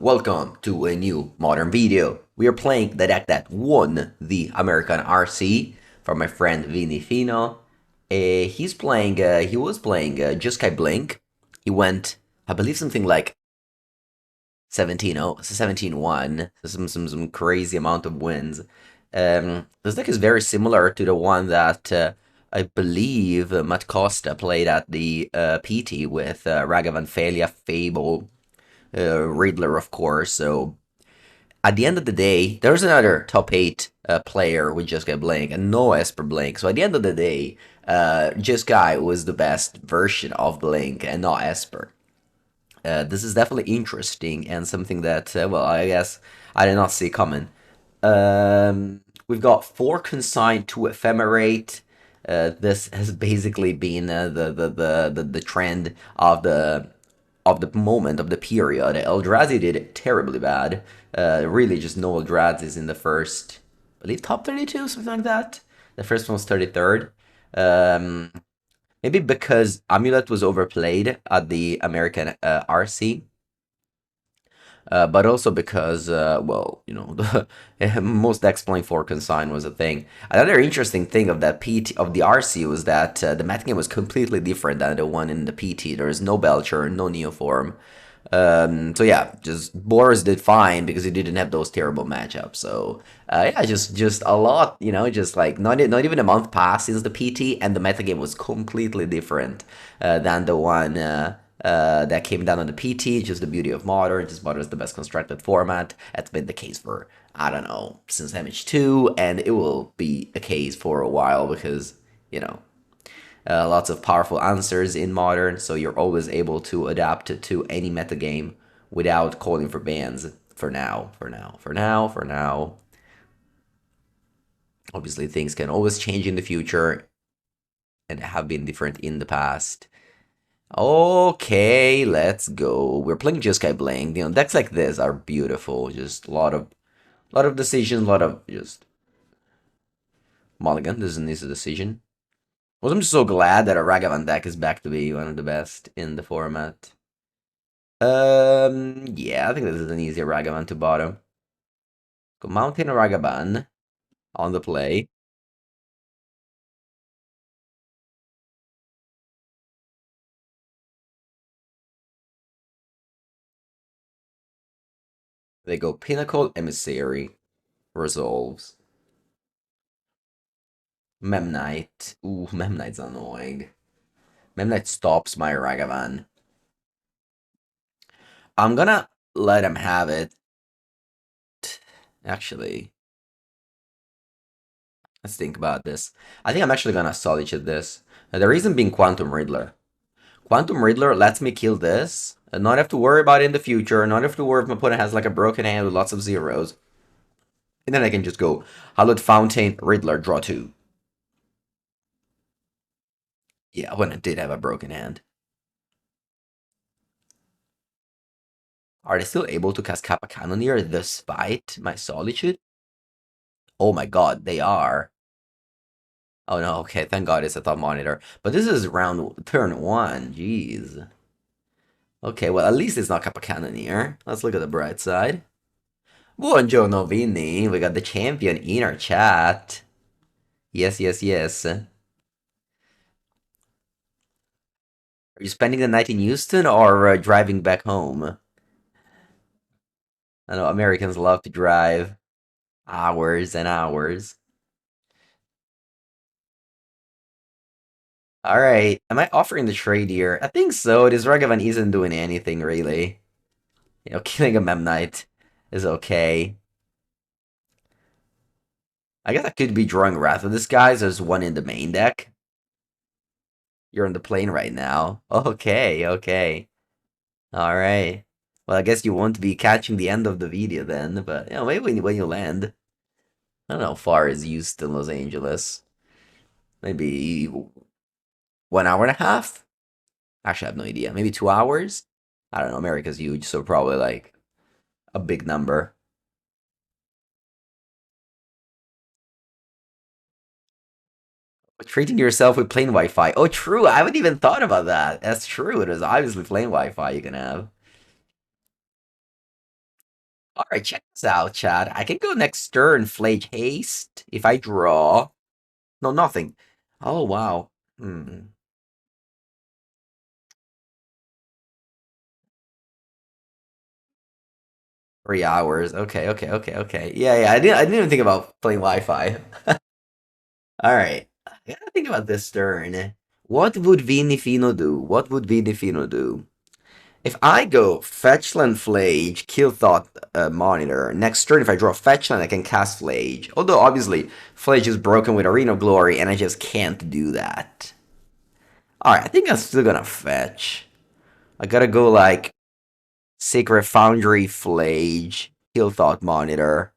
Welcome to a new modern video. We are playing the deck that won the American RC from my friend Vinniefino. He was playing Jeskai Blink. He went, I believe something like 17-1, some crazy amount of wins. This deck is very similar to the one that I believe Matt Costa played at the PT with Ragavan, Falia, Fable, Riddler, of course. So at the end of the day, there's another top 8 player with Jeskai Blink and no Esper Blink. So at the end of the day, Jeskai was the best version of Blink and not Esper. This is definitely interesting and something that, well, I guess I did not see coming. We've got 4 consigned to ephemerate. This has basically been the trend of the moment of the period. Eldrazi did terribly bad. Really, just no Eldrazi's in the first, I believe, top 32, something like that. The first one was 33rd. Maybe because Amulet was overplayed at the American RC. But also because, well, you know, most decks playing 4 consign was a thing. Another interesting thing of that PT of the RC was that the metagame was completely different than the one in the PT. There is no Belcher, no Neoform. So yeah, just Boris did fine because he didn't have those terrible matchups. So yeah, just a lot, you know, just like not even a month passed since the PT, and the metagame was completely different than the one that came down on the PT. Just the beauty of Modern. Just Modern is the best constructed format. That's been the case for, I don't know, since MH2, and it will be the case for a while because, you know, lots of powerful answers in Modern, so you're always able to adapt it to any metagame without calling for bans. For now. Obviously, things can always change in the future and have been different in the past. Okay, let's go. We're playing Jeskai Blink. You know, decks like this are beautiful. Just a lot of decisions, a lot of just mulligan. This is an easy decision. Well, I'm just so glad that a Ragavan deck is back to be one of the best in the format. Yeah, I think this is an easier Ragavan to bottom. Go Mountain Ragavan on the play. They go Pinnacle, Emissary, Resolves. Memnite. Ooh, Memnite's annoying. Memnite stops my Ragavan. I'm gonna let him have it. Actually, let's think about this. I think I'm actually gonna Solitude this. The reason being Quantum Riddler. Quantum Riddler lets me kill this, and not have to worry about it in the future, not have to worry if my opponent has like a broken hand with lots of zeros. And then I can just go Hallowed Fountain, Riddler, draw 2. Yeah, when I did have a broken hand. Are they still able to cast Kappa Cannoneer despite my Solitude? Oh my god, they are. Oh no, okay, thank god it's a top monitor. But this is turn 1, jeez. Okay, well at least it's not Kappa Cannoneer. Let's look at the bright side. Buongiorno Vinny, we got the champion in our chat. Yes. Are you spending the night in Houston or driving back home? I know Americans love to drive hours and hours. Alright, am I offering the trade here? I think so. This Ragavan isn't doing anything really. You know, killing a Memnite is okay. I guess I could be drawing Wrath of Disguise. There's one in the main deck. You're on the plane right now. Okay. Alright. Well, I guess you won't be catching the end of the video then, but you know, maybe when you land. I don't know how far is Houston, Los Angeles. Maybe 1 hour and a half? Actually, I have no idea. Maybe 2 hours? I don't know. America's huge, so probably like a big number. Treating yourself with plain Wi-Fi. Oh, true. I haven't even thought about that. That's true. It is obviously plain Wi-Fi you can have. Alright, check this out, Chad. I can go next turn, Flage Haste, if I draw. No, nothing. Oh, wow. 3 hours. Okay, okay, okay, okay. Yeah, yeah. I didn't even think about playing Wi-Fi. All right. I gotta think about this turn. What would Vinniefino do? What would Vinniefino do? If I go Fetchland Flage, Kill Thought Monitor, next turn if I draw Fetchland, I can cast Flage. Although obviously Flage is broken with Arena of Glory, and I just can't do that. Alright, I think I'm still gonna fetch. I gotta go like Sacred Foundry Flage, Kill Thought Monitor.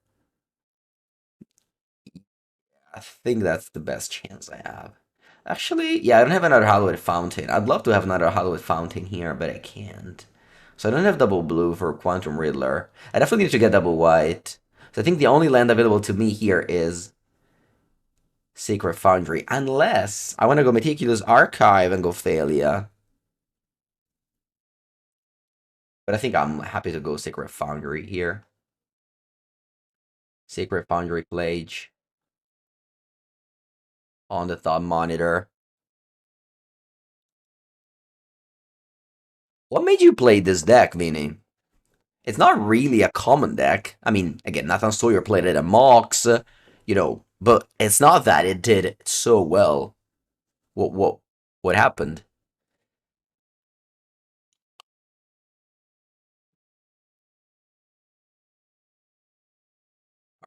I think that's the best chance I have. Actually, yeah, I don't have another Hallowed Fountain. I'd love to have another Hallowed Fountain here, but I can't. So I don't have double blue for Quantum Riddler. I definitely need to get double white. So I think the only land available to me here is Sacred Foundry. Unless I want to go Meticulous Archive and go Thalia. But I think I'm happy to go Sacred Foundry here. Sacred Foundry Plage. On the Thought Monitor. What made you play this deck, Vinny? It's not really a common deck. I mean, again, Nathan Sawyer played it at Mox, but it's not that it did so well. What happened?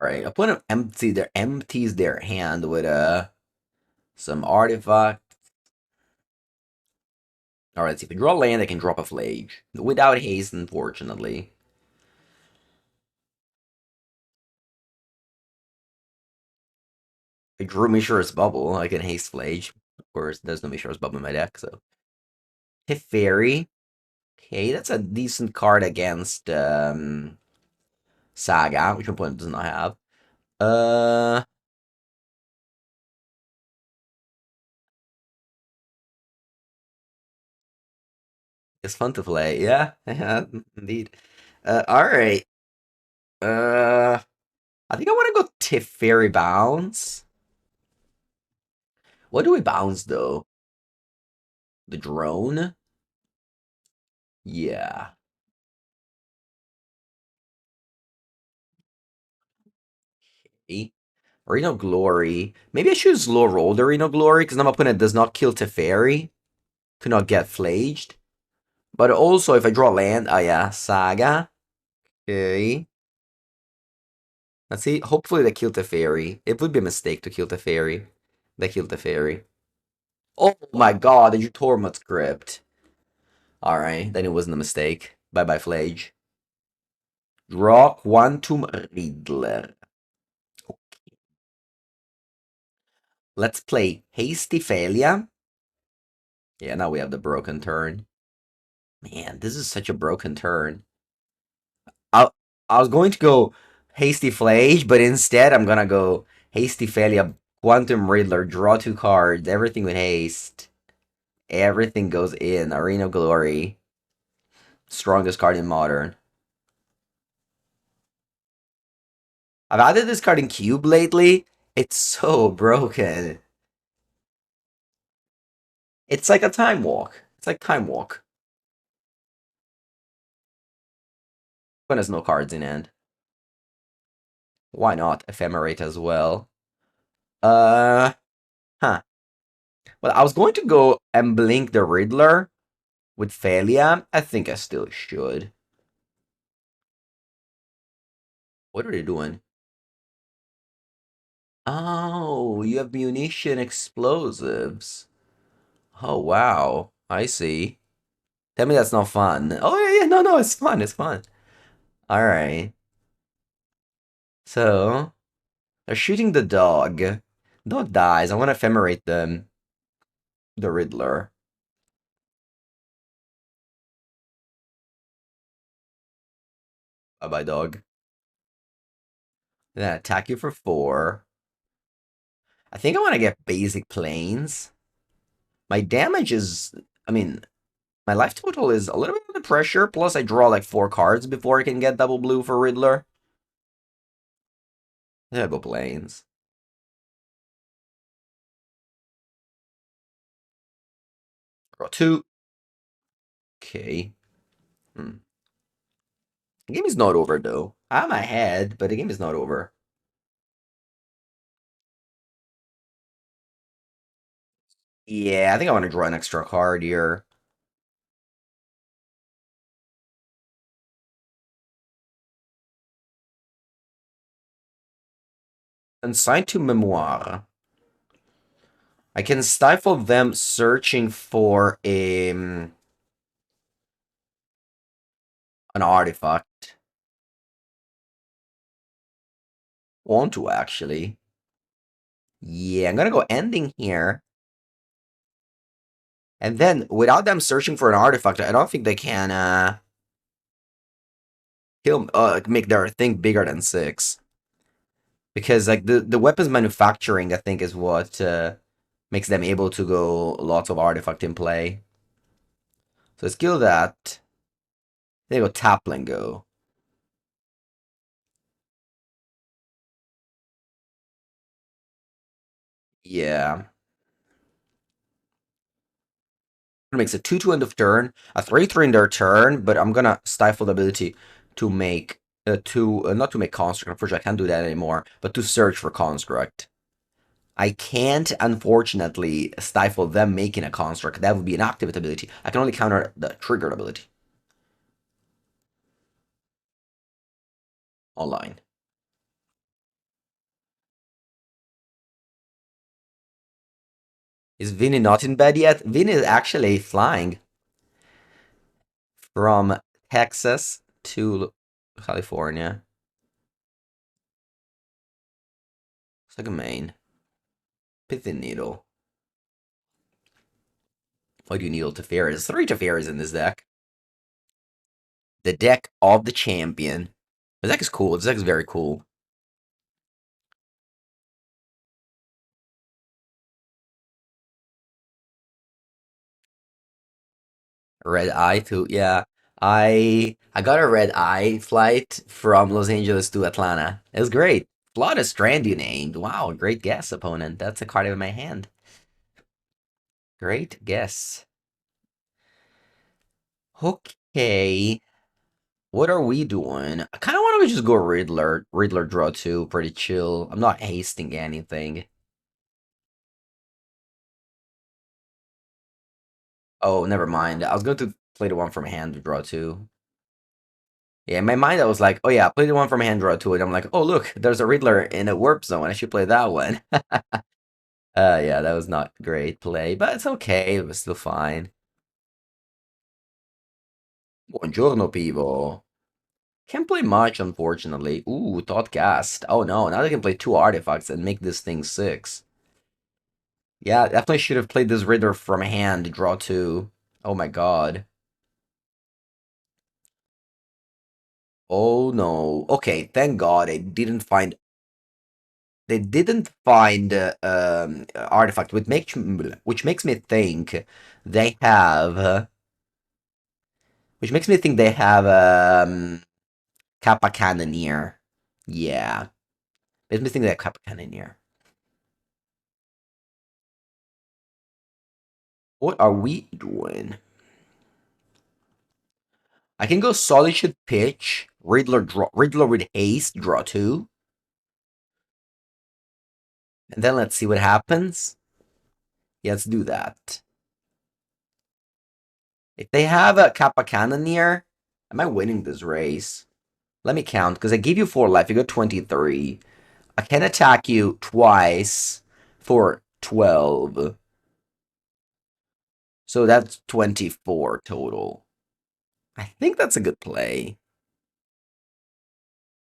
All right, opponent empties their hand with some artifact. All right, so if you draw land, they can drop a Flage without haste, unfortunately. I drew Mishra's Bubble. I can haste Flage. Of course, there's no Mishra's Bubble in my deck, so Teferi. Okay, that's a decent card against Saga, which my opponent does not have. Uh, it's fun to play. Yeah, yeah, indeed. All right. Uh, I think I want to go Teferi Bounce. What do we bounce though? The drone? Yeah. Okay. Arena of Glory. Maybe I should slow roll the Arena of Glory because my opponent does not kill Teferi. Could not get flaged. But also, if I draw land, oh yeah, Saga. Okay. Let's see. Hopefully they kill Teferi. It would be a mistake to kill Teferi. They killed Teferi. Oh my god, did you Tormut script? Alright, then it wasn't a mistake. Bye bye, Flage. Draw Quantum Riddler. Let's play Hasty Failure. Yeah, now we have the broken turn. Man, this is such a broken turn. I, I was going to go Hasty Flage, but instead I'm gonna go Hasty Failure, Quantum Riddler, draw 2 cards, everything with haste. Everything goes in. Arena of Glory. Strongest card in Modern. I've added this card in Cube lately. It's so broken. It's like a Time Walk. It's like Time Walk. But has no cards in hand. Why not Ephemerate as well? Uh, huh. Well, I was going to go and blink the Riddler with Thalia. I think I still should. What are they doing? Oh, you have munition explosives. Oh, wow. I see. Tell me that's not fun. Oh, yeah, yeah. No, no, it's fun. It's fun. All right. So, they're shooting the dog. Dog dies. I want to ephemerate the Riddler. Bye bye, dog. Then attack you for 4. I think I want to get basic planes. My damage is, I mean, My life total is a little bit under pressure, plus I draw like 4 cards before I can get double blue for Riddler. Yeah, go planes. Draw 2. Okay. Hmm. The game is not over, though. I'm ahead, but the game is not over. Yeah, I think I want to draw an extra card here. Consigned to Memoire. I can stifle them searching for an artifact. Want to, actually. Yeah, I'm gonna go ending here. And then, without them searching for an artifact, I don't think they can, make their thing bigger than 6. Because, like, the weapons manufacturing, I think, is what, makes them able to go lots of artifact in play. So let's kill that. They go Tapling go. Yeah. It makes a 2/2 end of turn, a 3/3 in their turn, but I'm gonna stifle the ability to make not to make construct. Unfortunately, I can't do that anymore, but to search for construct. I can't, unfortunately, stifle them making a construct. That would be an activate ability. I can only counter the triggered ability. Online. Is Vinny not in bed yet? Vinny is actually flying from Texas to California. It's like a main. Pithy Needle. Why do you needle Teferi? There's 3 Teferis in this deck. The deck of the champion. The deck is cool. This deck is very cool. Red Eye too. Yeah. I got a red eye flight from Los Angeles to Atlanta. It was great. Flawed Strand you named. Wow, great guess, opponent. That's a card in my hand. Great guess. Okay. What are we doing? I kind of want to just go Riddler. Riddler draw 2. Pretty chill. I'm not hasting anything. Oh, never mind. I was going to play the one from hand to draw 2. Yeah, in my mind, I was like, oh yeah, play the one from hand, draw 2. And I'm like, oh look, there's a Riddler in a warp zone. I should play that one. Yeah, that was not great play, but it's okay. It was still fine. Buongiorno, Pivo. Can't play much, unfortunately. Ooh, Thought Cast. Oh no, now they can play 2 artifacts and make this thing 6. Yeah, definitely should have played this Riddler from hand, draw 2. Oh my god. Oh no. Okay, thank god they didn't find artifact, which makes me think they have which makes me think they have Kappa Cannoneer. Yeah, makes me think they have Kappa Cannoneer. What are we doing? I can go Solitude Pitch, Riddler with haste, draw 2, and then let's see what happens. Yeah, let's do that. If they have a Kappa Cannoneer, am I winning this race? Let me count, because I gave you 4 life. You got 23. I can attack you twice for 12. So that's 24 total. I think that's a good play.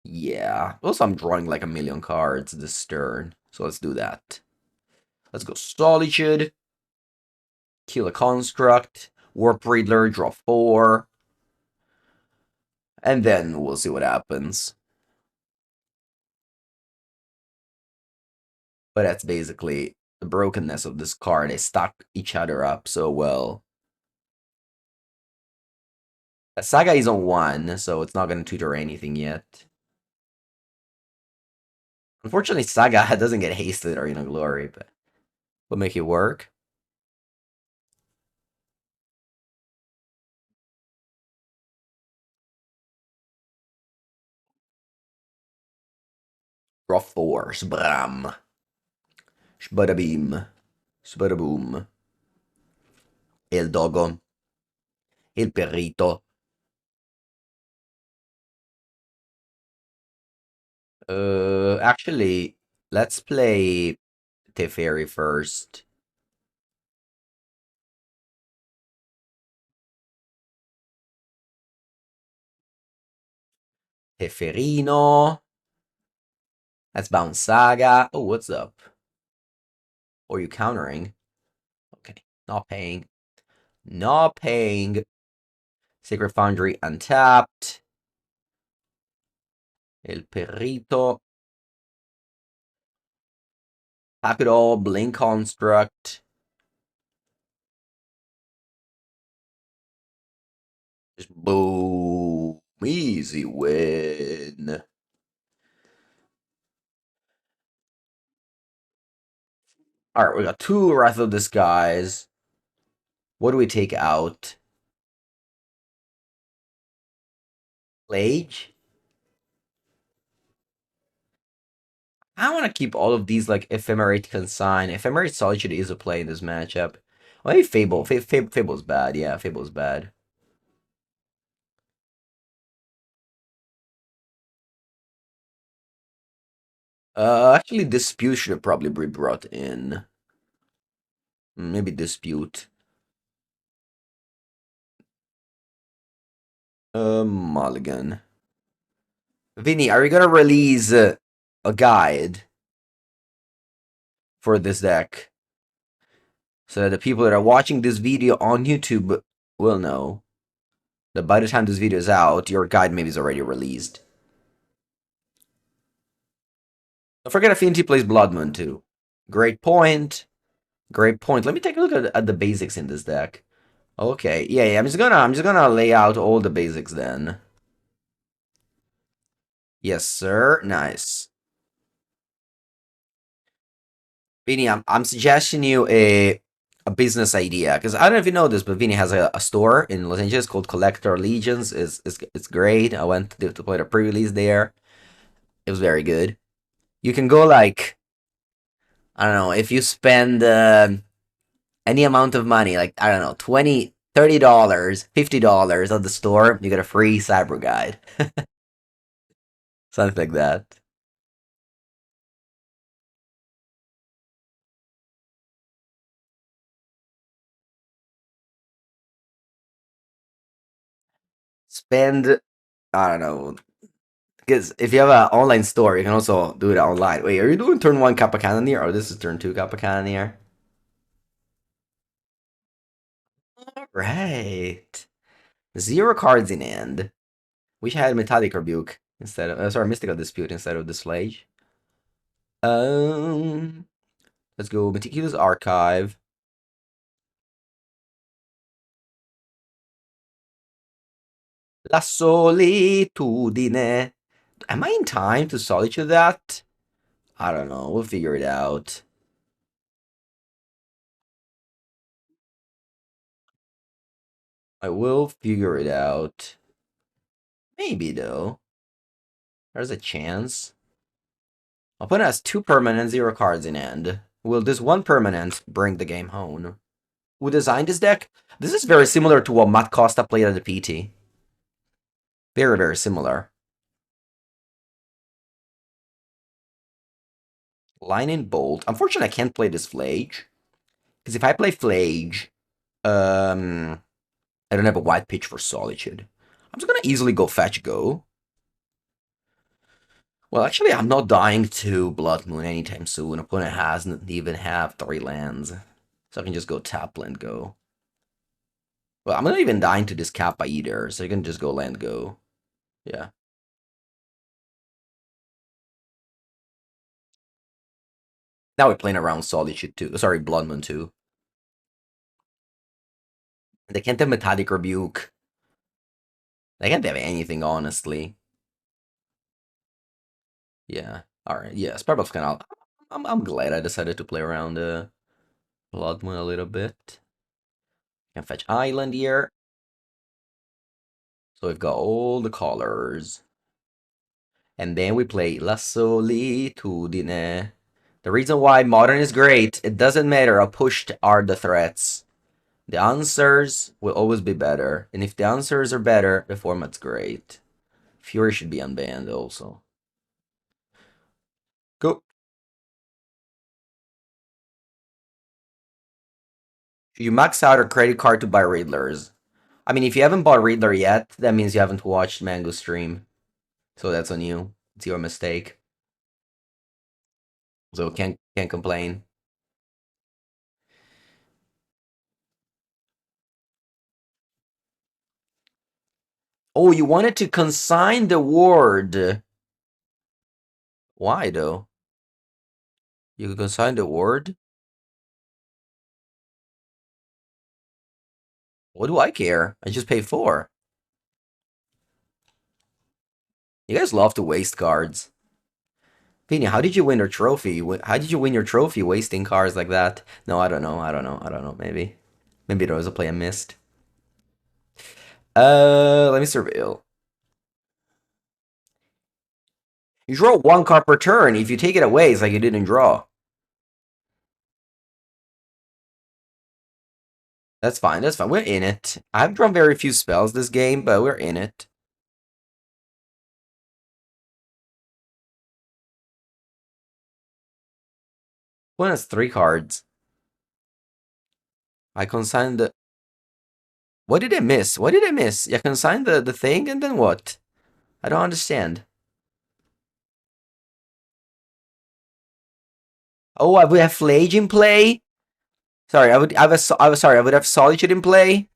Yeah. Also, I'm drawing like a million cards this turn. So let's do that. Let's go Solitude. Kill a Construct. Warp Riddler, draw 4. And then we'll see what happens. But that's basically the brokenness of this card. They stack each other up so well. Saga is on 1, so it's not going to tutor anything yet. Unfortunately, Saga doesn't get hasted or Glory, but we'll make it work. Draw 4, Sbram. Shbadabeam. Shbadaboom. El Dogo. El Perrito. Actually, let's play Teferi first. Teferino. Let's bounce Saga. Oh, what's up? Or are you countering? Okay, not paying. Not paying. Sacred Foundry untapped. El Perrito. Tap it all. Blink Construct. Just boom. Easy win. Alright, we got 2 Wrath of Disguise. What do we take out? Plage? I want to keep all of these like Ephemerate Consign. Ephemerate Solitude is a play in this matchup. Well, maybe Fable. Fable's bad. Yeah, Fable's bad. Actually, Dispute should probably be brought in. Maybe Dispute. Mulligan. Vinny, are you gonna release a guide for this deck? So that the people that are watching this video on YouTube will know that by the time this video is out, your guide maybe is already released. Don't forget Affinity plays Blood Moon too. Great point. Great point. Let me take a look at the basics in this deck. Okay, yeah, I'm just gonna lay out all the basics then. Yes, sir. Nice. Vinny, I'm suggesting you a business idea because I don't know if you know this, but Vinny has a store in Los Angeles called Collector Legions. It's great. I went to play the pre-release there. It was very good. You can go like I don't know if you spend any amount of money, like I don't know, $20, $30, $50 at the store, you get a free cyber guide, something like that. Spend I don't know. Because if you have an online store, you can also do it online. Wait, are you doing turn 1 Kappa Cannoneer or this is turn 2 Kappa Cannoneer? Alright. 0 cards in hand. Wish I had Metallic Rebuke instead of sorry, Mystical Dispute instead of Dislage. Um let's go Meticulous Archive. La solitudine. Am I in time to solitude that? I don't know. We'll figure it out. I will figure it out. Maybe, though. There's a chance. Opponent has 2 permanent, 0 cards in hand. Will this 1 permanent bring the game home? Who designed this deck? This is very similar to what Matt Costa played at the PT. Very, very similar. Lightning Bolt. Unfortunately, I can't play this Flage. Because if I play Flage, I don't have a white pitch for Solitude. I'm just gonna easily go fetch go. Well, actually, I'm not dying to Blood Moon anytime soon. Opponent hasn't even have 3 lands. So I can just go tap land go. Well, I'm not even dying to this Kappa either, so you can just go land go. Yeah. Now we're playing around Solitude too. Sorry, Blood Moon too. And they can't have Metallic Rebuke. They can't have anything, honestly. Yeah. Alright, yeah, Sparbuff's kind of... I'm glad I decided to play around Blood Moon a little bit. Can fetch Island here. So we've got all the colors. And then we play La Solitudine. The reason why Modern is great, it doesn't matter how pushed are the threats. The answers will always be better. And if the answers are better, the format's great. Fury should be unbanned also. Go. You max out a credit card to buy Riddlers. I mean, if you haven't bought Riddler yet, that means you haven't watched Mango's stream. So that's on you. It's your mistake. So can't complain. Oh, you wanted to consign the ward. Why though? You could consign the ward? What do I care? I just pay 4. You guys love to waste cards. Vinny, how did you win your trophy? How did you win your trophy wasting cards like that? No, I don't know. I don't know. I don't know. Maybe. Maybe there was a play I missed. Let me surveil. You draw 1 card per turn. If you take it away, it's like you didn't draw. That's fine. That's fine. We're in it. I've drawn very few spells this game, but we're in it. One has 3 cards. I consigned the... What did I miss? What did I miss? I consigned the thing and then what? I don't understand. Oh, we have Flage in play? Sorry, I would have Solitude in play.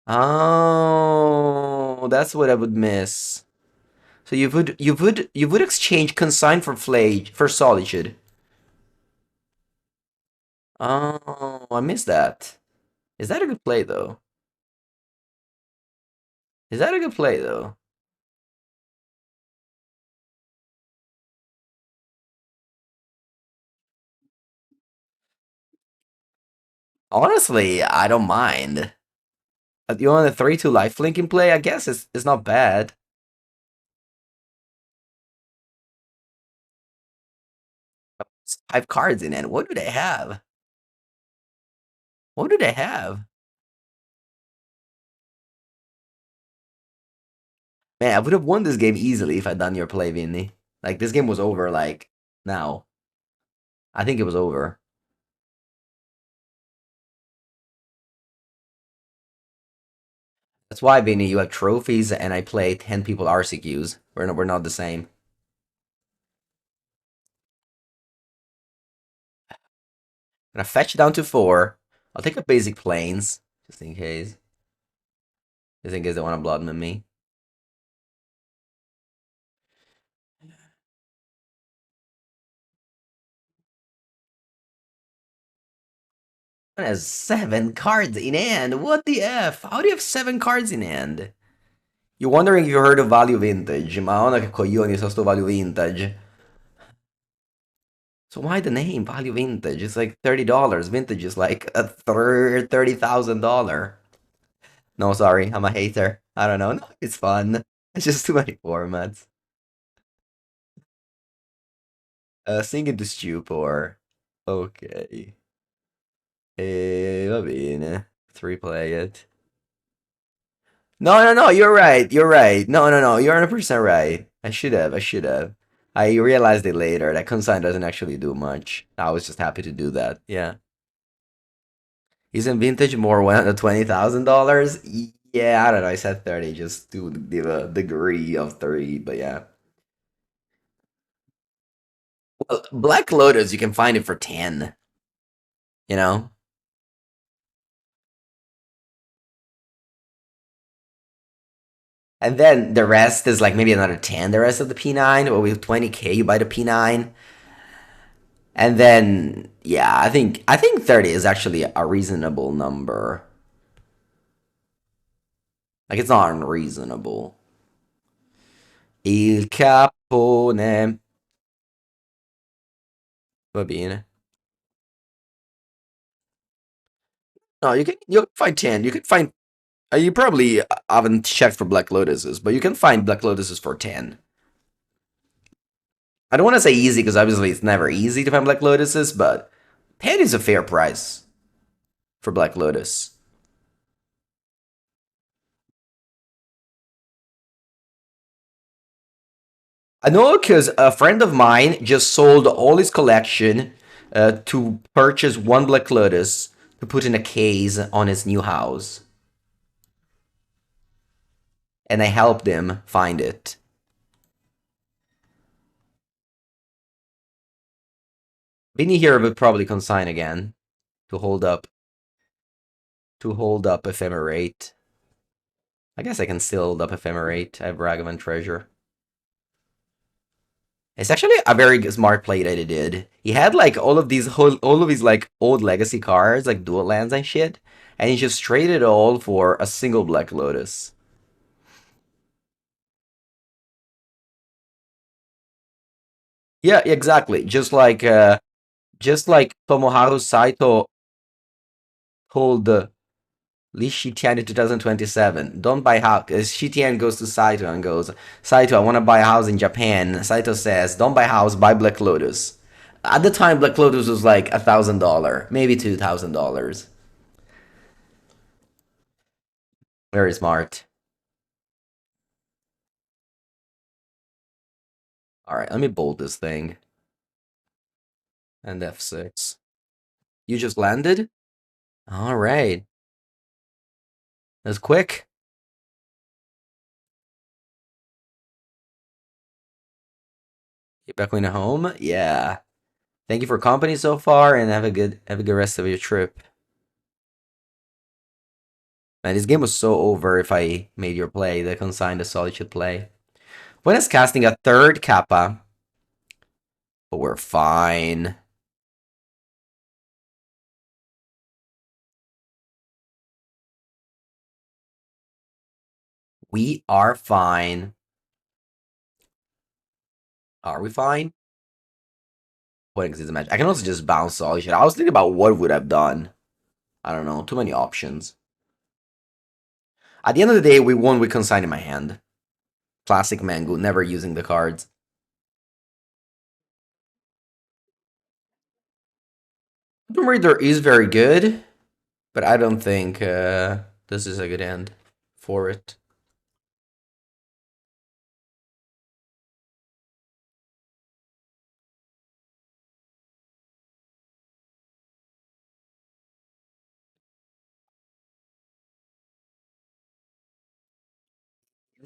Oh, that's what I would miss. So you would exchange Consign for Flage for Solitude. Oh, I missed that. Is that a good play though? Is that a good play though? Honestly, I don't mind. You want a 3/2 lifelink in play? I guess it's not bad. It's 5 cards in it. What do they have? What do they have? Man, I would have won this game easily if I'd done your play, Vinny. Like, this game was over, like, now. I think it was over. That's why, Vinny, you have trophies and I play 10 people RCQs. We're not the same. I'm gonna fetch down to 4. I'll take a basic planes, just in case. Just in case they want to bloodman me. One has 7 cards in hand. What the F? How do you have 7 cards in hand? You're wondering if you heard of Value Vintage. Madonna che coglioni so sto Value Vintage. So why the name Value Vintage? It's like $30. Vintage is like a $30,000. No, sorry, I'm a hater. I don't know. No, it's fun. It's just too many formats. Sing into stupor. Ok. Va bene. Let's replay it. No, no, no, you're right. You're right. No, no, no, you're 100% right. I should have. I should have. I realized it later. That consign doesn't actually do much. I was just happy to do that. Yeah. Isn't vintage more $120,000? Yeah, I don't know. I said 30 just to give a degree of 30, but yeah. Well, Black Lotus, you can find it for 10. You know? And then the rest is like maybe another 10, the rest of the P9, or with 20K you buy the P9. And then yeah, I think 30 is actually a reasonable number. Like, it's not unreasonable. Il capone. Va bene. No, you can find 10. You can find you probably haven't checked for Black Lotuses, but you can find Black Lotuses for 10. I don't want to say easy because obviously it's never easy to find Black Lotuses, but 10 is a fair price for Black Lotus. I know because a friend of mine just sold all his collection to purchase one Black Lotus to put in a case on his new house. And I helped him find it. Vinny here would probably consign again to hold up Ephemerate. I guess I can still hold up Ephemerate. I have Ragavan Treasure. It's actually a very smart play that he did. He had like all of these like old legacy cards, like dual lands and shit, and he just traded it all for a single Black Lotus. Yeah, exactly. Just like Tomoharu Saito told Lee Shitian in 2027, don't buy house. Shitian goes to Saito and goes, Saito, I want to buy a house in Japan. Saito says, don't buy house, buy Black Lotus. At the time, Black Lotus was like $1,000, maybe $2,000. Very smart. All right, let me bolt this thing. And F6. You just landed? All right. That's quick. Get back going home? Yeah. Thank you for company so far, and have a good rest of your trip. Man, this game was so over if I made your play. The consigned the Solitude play. When is casting a third Kappa? But we're fine. We are fine. Are we fine? What is the match? I can also just bounce Solitude. I was thinking about what would have done. I don't know. Too many options. At the end of the day, we won with consign in my hand. Classic Mango, never using the cards. Tomb Raider is very good, but I don't think this is a good end for it.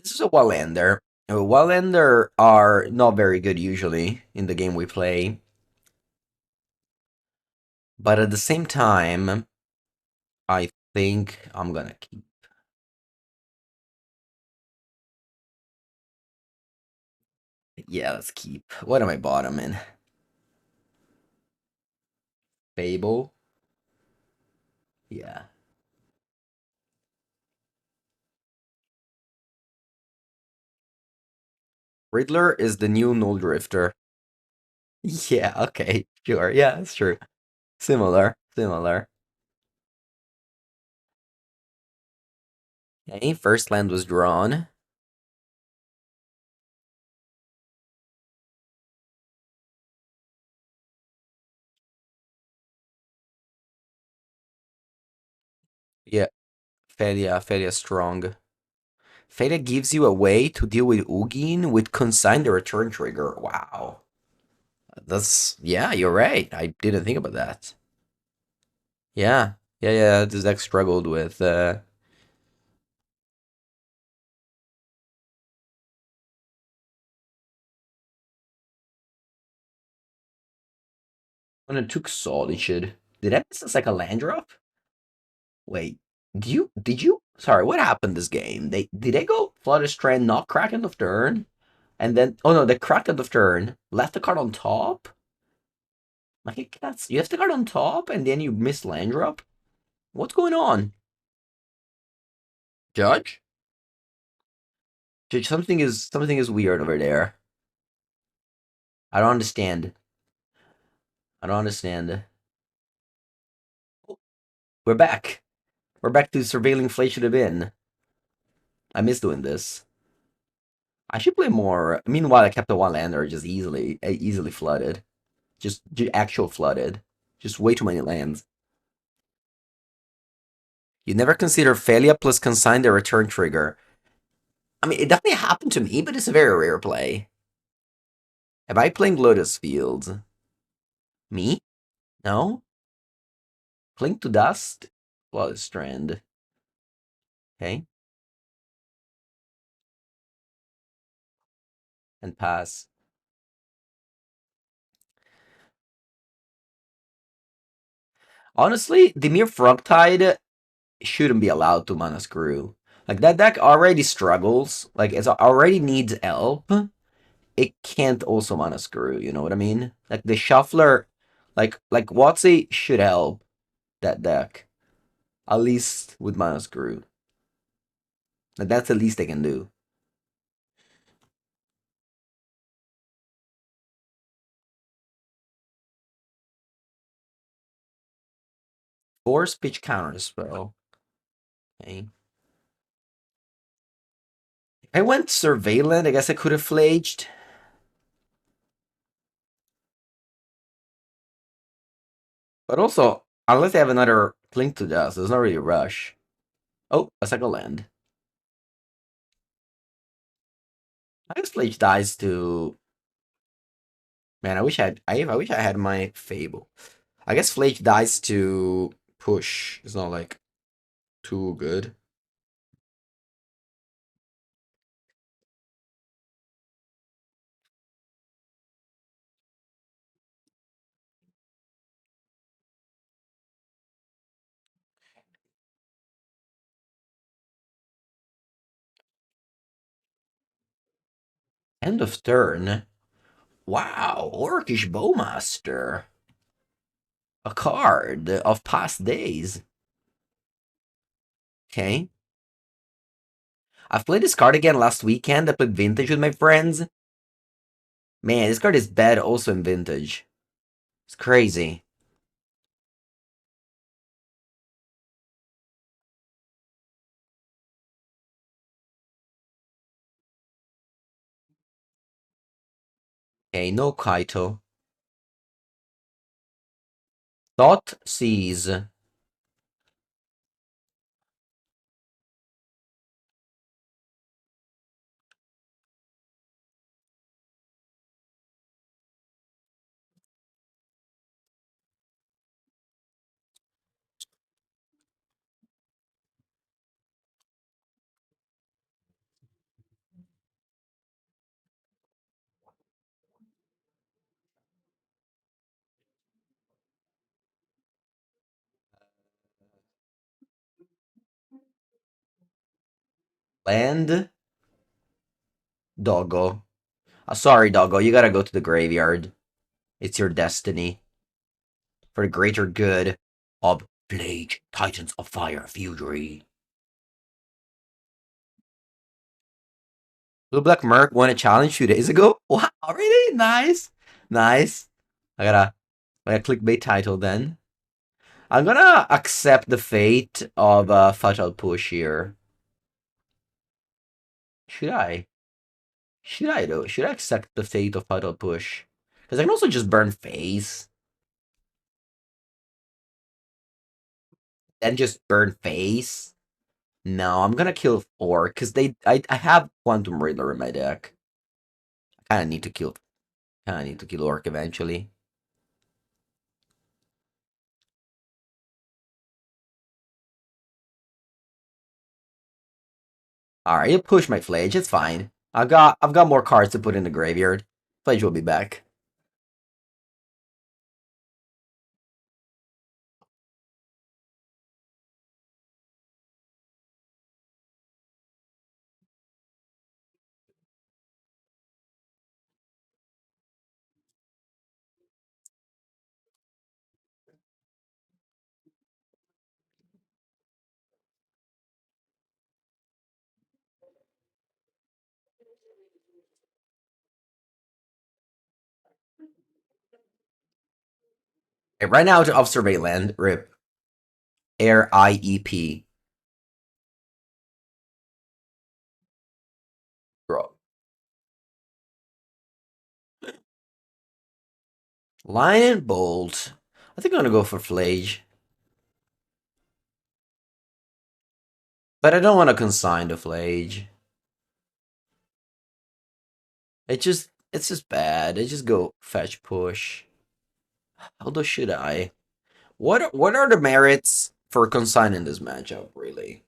This is a Wallander. Wallander are not very good usually in the game we play. But at the same time, I think I'm gonna keep. Yeah, let's keep. What am I bottoming? Fable? Yeah. Riddler is the new Null Drifter. Yeah, okay, sure. Yeah, that's true. Similar, similar. Okay, first land was drawn. Yeah, Felia strong. Felia gives you a way to deal with Ugin with consign the return trigger. Wow. Yeah, you're right. I didn't think about that. Yeah. Yeah, this deck struggled with when it took Solitude. Did I miss a second land drop? Wait, did you sorry, what happened this game? They go Flutter Strand, not crack end of turn, and then oh no, they cracked end of turn, left the card on top? Like that's you have the card on top and then you miss land drop? What's going on? Judge? Something is weird over there. I don't understand. I don't understand. We're back. We're back to surveilling inflation have been. I miss doing this. I should play more. Meanwhile, I kept the one lander just easily flooded. Just actual flooded. Just way too many lands. You never consider failure plus consign the return trigger. I mean, it definitely happened to me, but it's a very rare play. Am I playing Lotus Fields? Me? No? Cling to Dust? Flawless Strand. Okay. And pass. Honestly, the mere Frogtide shouldn't be allowed to mana screw. Like, that deck already struggles. Like, it already needs help. It can't also mana screw, you know what I mean? Like, the Shuffler, like Watsy should help that deck. At least with mana screw. Like, that's the least they can do. Force pitch counter spell. Okay. If I went Surveillant, I guess I could have flaged. But also, unless they have another Clink to Dust, there's not really a rush. Oh, a second land. I guess Flage dies to. Man, I wish I had my Fable. I guess Flage dies to push. It's not like too good. End of turn. Wow, Orcish Bowmaster. A card of past days. Okay. I've played this card again last weekend. I played Vintage with my friends. Man, this card is bad also in Vintage. It's crazy. Okay, no Kaito. Dot sees. Land. Doggo. Sorry, Doggo. You gotta go to the graveyard. It's your destiny. For the greater good of Blade Titans of Fire Fury. Blue Black Merc won a challenge 2 days ago. Wow, really? Nice. Nice. I gotta clickbait title then. I'm gonna accept the fate of Fatal Push here. Should I? Should I though? Should I accept the fate of Fatal Push? Because I can also just burn face. Then just burn face. No, I'm gonna kill Orc because I have Quantum Riddler in my deck. I kinda need to kill Orc eventually. Alright, you push my Flage, it's fine. I've got more cards to put in the graveyard. Flage will be back. Right now to off survey land, rip. Air IEP. Bro. Line and bolt. I think I'm gonna go for Flage. But I don't want to consign the Flage. It's just bad. I just go fetch push. Although should I? What are the merits for consigning this matchup, really?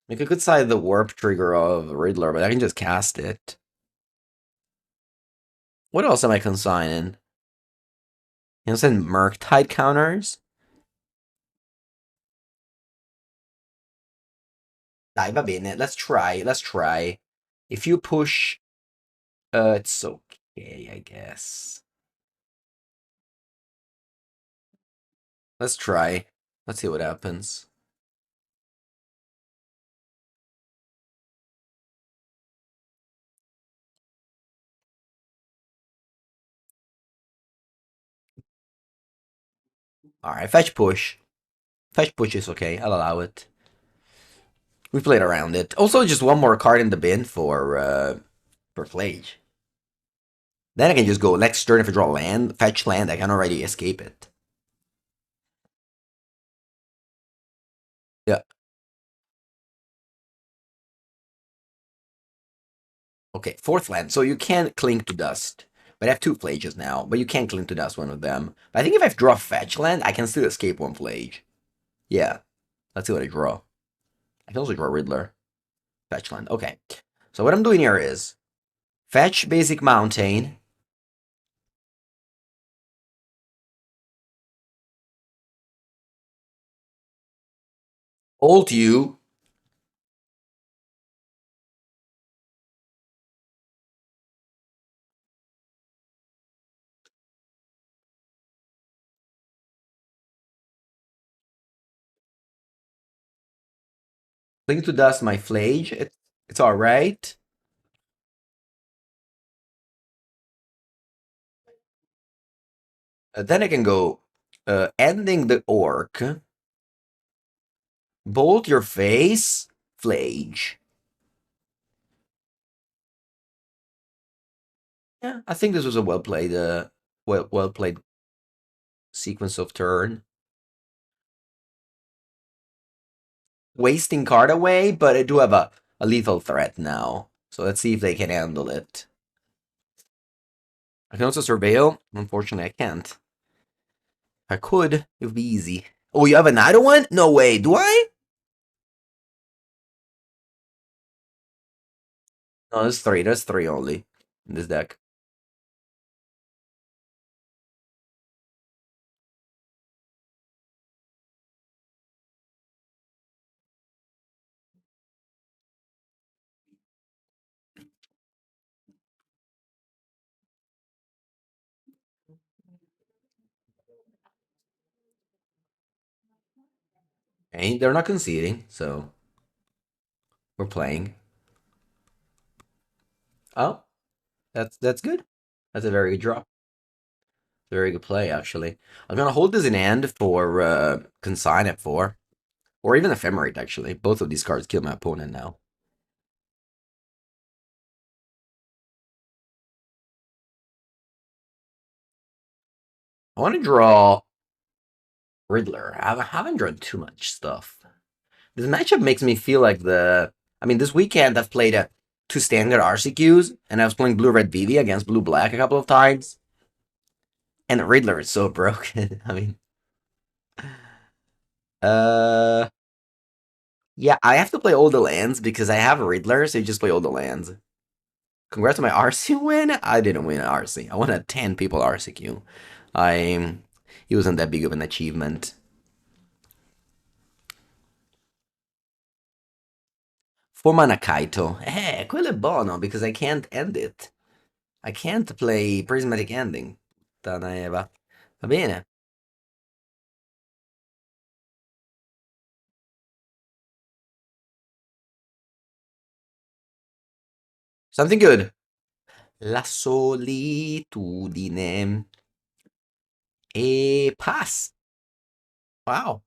Like I could side the warp trigger of Riddler, but I can just cast it. What else am I consigning? You know, send Murktide counters? Dai, va bene, let's try, let's try. If you push, it's okay, I guess. Let's try. Let's see what happens. Alright, fetch push. Fetch push is okay, I'll allow it. We played around it. Also, just one more card in the bin for Flage. Then I can just go next turn if I draw land, fetch land, I can already escape it. Yeah. Okay, fourth land. So you can cling to dust. But I have two Flages now, but you can't cling to dust one of them. But I think if I draw fetch land, I can still escape one Flage. Yeah. Let's see what I draw. I can also draw Riddler. Fetch land. Okay. So what I'm doing here is fetch basic mountain. Ult you. Cling to dust my Flage. It's alright. Then I can go ending the orc. Bolt your face. Flage. Yeah, I think this was a well played sequence of turn. Wasting card away, but I do have a lethal threat now. So let's see if they can handle it. I can also surveil. Unfortunately, I can't. If I could, it would be easy. Oh, you have another one? No way. Do I? No, there's three. There's three only in this deck. Okay, they're not conceding, so we're playing. Oh, that's good. That's a very good draw. Very good play, actually. I'm gonna hold this in hand for consign it for. Or even Ephemerate, actually. Both of these cards kill my opponent now. I want to draw Riddler. I haven't drawn too much stuff. This matchup makes me feel like I mean, this weekend I've played two standard RCQs, and I was playing blue-red VV against blue-black a couple of times. And Riddler is so broken. I mean, uh, yeah, I have to play all the lands because I have a Riddler, so you just play all the lands. Congrats on my RC win. I didn't win an RC. I won a 10 people RCQ. I It wasn't that big of an achievement. For mana Kaito. Quello è buono because I can't end it. I can't play Prismatic Ending. Puttana Eva. Va bene. Something good. La solitudine. A pass. Wow.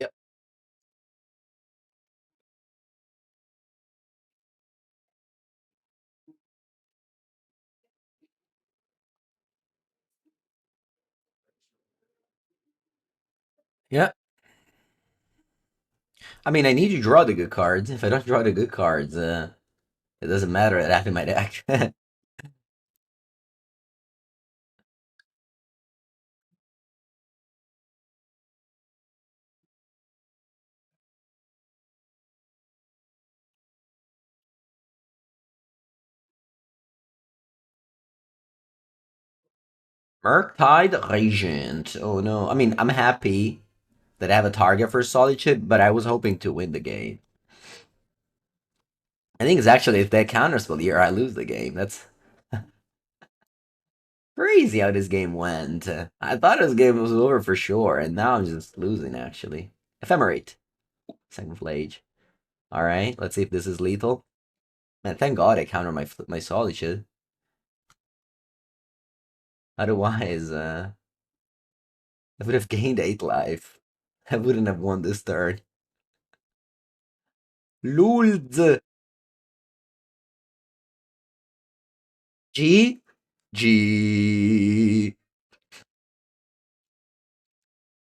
Yep. Yeah. I mean, I need to draw the good cards. If I don't draw the good cards, it doesn't matter that I have in my deck. Murktide Regent. Oh no. I mean, I'm happy that I have a target for Solitude, but I was hoping to win the game. I think it's actually if they counterspell here, I lose the game. That's crazy how this game went. I thought this game was over for sure, and now I'm just losing actually. Ephemerate. Second Flage. Alright, let's see if this is lethal. Man, thank god I counter my Solitude. Otherwise, I would have gained 8 life. I wouldn't have won this turn. Lulz! G? G.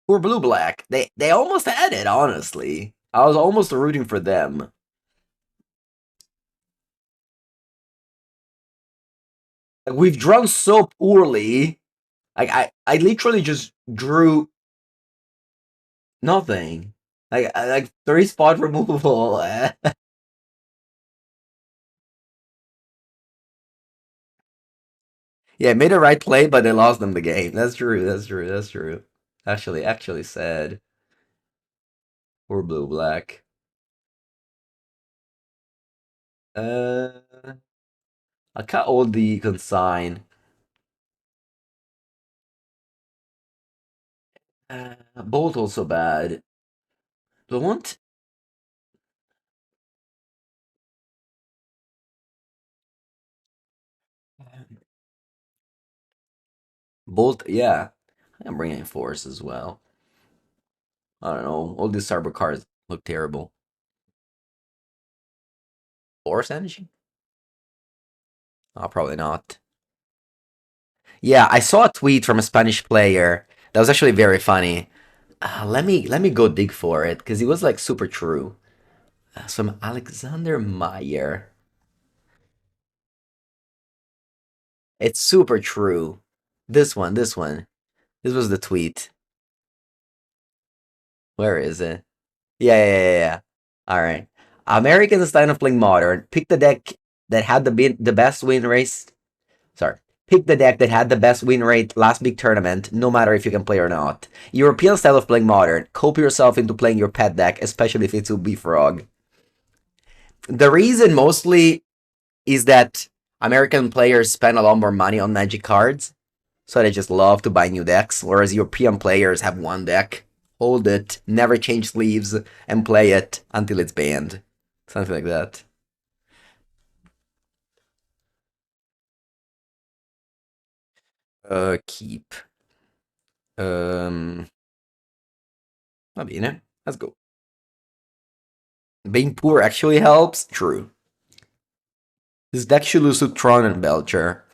Poor Blue Black. They almost had it, honestly. I was almost rooting for them. Like, we've drawn so poorly. Like I literally just drew nothing. Like 3 spot removal. Yeah, made the right play, but they lost them the game. That's true. That's true. That's true. Actually sad. Poor Blue Black. Uh, I cut all the consign. Bolt also bad. Do I want Bolt? Yeah, I'm bringing Force as well. I don't know. All these cyber cards look terrible. Force energy? Oh, probably not. Yeah, I saw a tweet from a Spanish player that was actually very funny. Let me go dig for it because it was like super true. Some Alexander Meyer. It's super true. This one, this one. This was the tweet. Where is it? Yeah. All right. Americans style of playing modern. Pick the deck that had the best win rate. Sorry. Pick the deck that had the best win rate last big tournament, no matter if you can play or not. European style of playing modern. Cope yourself into playing your pet deck, especially if it's Ubi Frog. The reason mostly is that American players spend a lot more money on Magic cards, so they just love to buy new decks, whereas European players have one deck, hold it, never change sleeves, and play it until it's banned. Something like that. Keep. Um, Va bene, let's go. Being poor actually helps? True. This deck should lose to Tron and Belcher.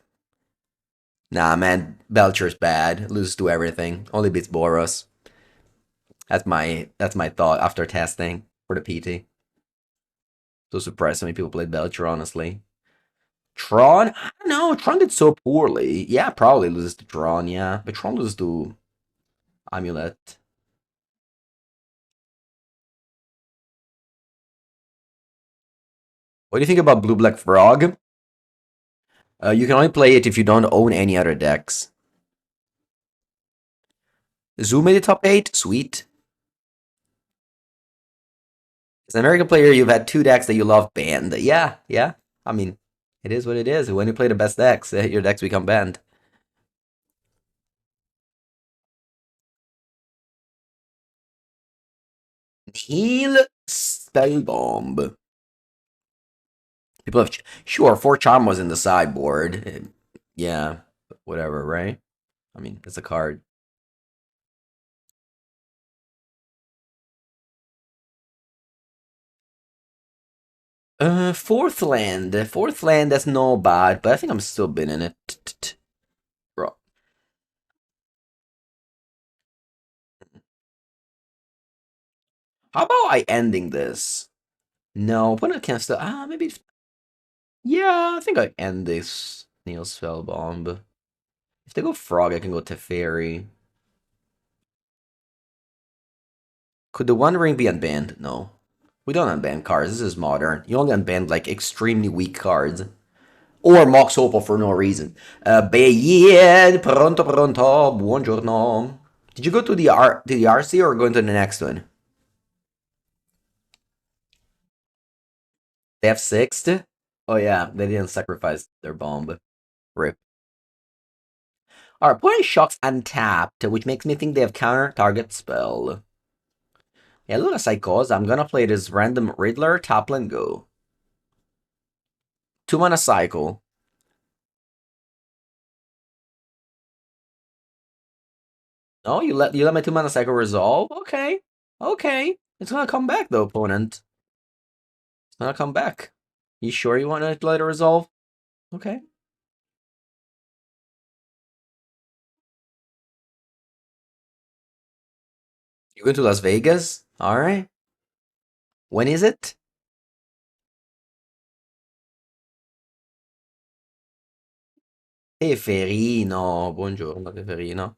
Nah, man, Belcher's bad. Loses to everything. Only beats Boros. That's my thought after testing for the PT. So surprised so many people played Belcher, honestly. Tron? I don't know. Tron did so poorly. Yeah, probably loses to Tron, yeah. But Tron loses to Amulet. What do you think about Blue Black Frog? You can only play it if you don't own any other decks. Zoo made the top 8? Sweet. As an American player, you've had 2 decks that you love banned. Yeah, yeah. I mean, it is what it is. When you play the best decks, your decks become banned. Heal Spellbomb. People have... Sure, 4 Charm was in the sideboard. Yeah, whatever, right? I mean, it's a card. Fourth land. Fourth land, that's no bad, but I think I'm still binning it. Bro. How about I ending this? No, opponent can still... maybe... Yeah, I think I end this Neil Spellbomb. If they go Frog, I can go Teferi. Could the One Ring be unbanned? No. We don't unban cards. This is modern. You only unban, like, extremely weak cards. Or Mox Opal for no reason. Bien, pronto, pronto, buongiorno. Did you go to the RC or go into the next one? They have 6th? Oh yeah, they didn't sacrifice their bomb. Rip. Alright, Point Shocks untapped, which makes me think they have counter target spell. Yeah, Luna Psychos, I'm gonna play this random Riddler, tap and go. 2 mana cycle. Oh, you let my 2 mana cycle resolve? Okay. Okay. It's gonna come back though, opponent. It's gonna come back. You sure you wanna let it resolve? Okay. You going to Las Vegas? Alright. When is it? Teferino. Buongiorno, Teferino.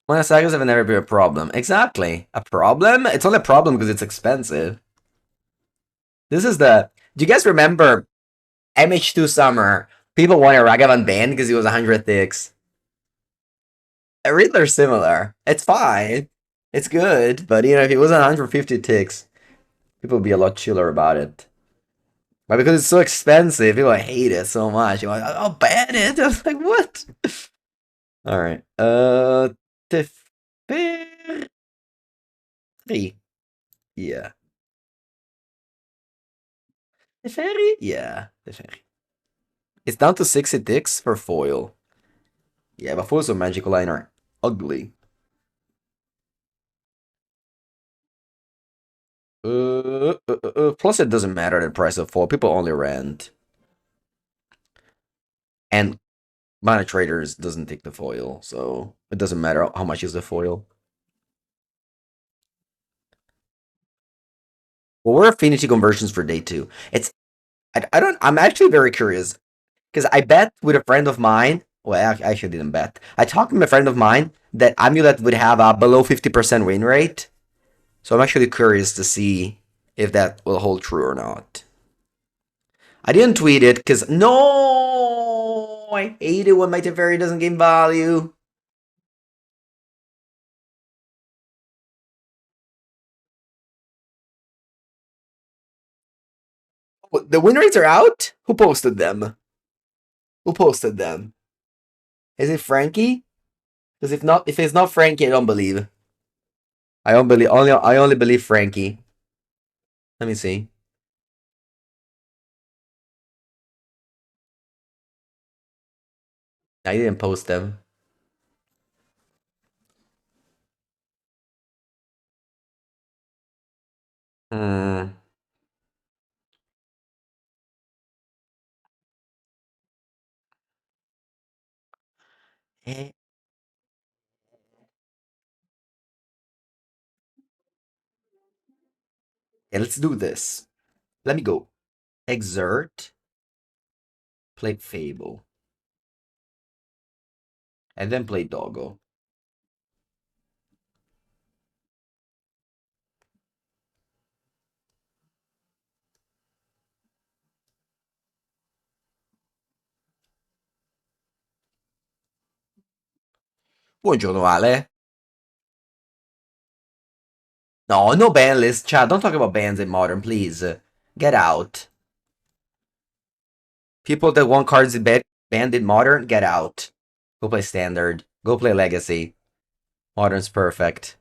Monocycles have never been a problem. Exactly. A problem? It's only a problem because it's expensive. This is the... Do you guys remember MH2 Summer? People wanted Ragavan banned because he was 100 ticks. Riddler's similar. It's fine. It's good. But, you know, if he was 150 ticks, people would be a lot chiller about it. But because it's so expensive, people hate it so much. You're like, I'll ban it. I was like, what? Alright. Teferi. Yeah. Teferi? Yeah. Teferi. It's down to 60 ticks for foil. Yeah, but foils of Magical Line are ugly. Plus, it doesn't matter the price of foil. People only rent. And Mana Traders doesn't take the foil, so it doesn't matter how much is the foil. Well, we're affinity conversions for day 2. I'm actually very curious. Because I bet with a friend of mine, well, I actually didn't bet. I talked with a friend of mine that Amulet would have a below 50% win rate. So I'm actually curious to see if that will hold true or not. I didn't tweet it because no, I hate it when my Teferi doesn't gain value. The win rates are out? Who posted them? Who posted them? Is it Frankie? Because if it's not Frankie, I don't believe. I only believe Frankie. Let me see. I didn't post them. Hmm. Eh, yeah, let's do this. Let me go. Exert. Play Fable. And then play Doggo. Buongiorno, Ale. No, no ban list, chat. Don't talk about bans in Modern, please. Get out. People that want cards banned in Modern, get out. Go play Standard. Go play Legacy. Modern's perfect.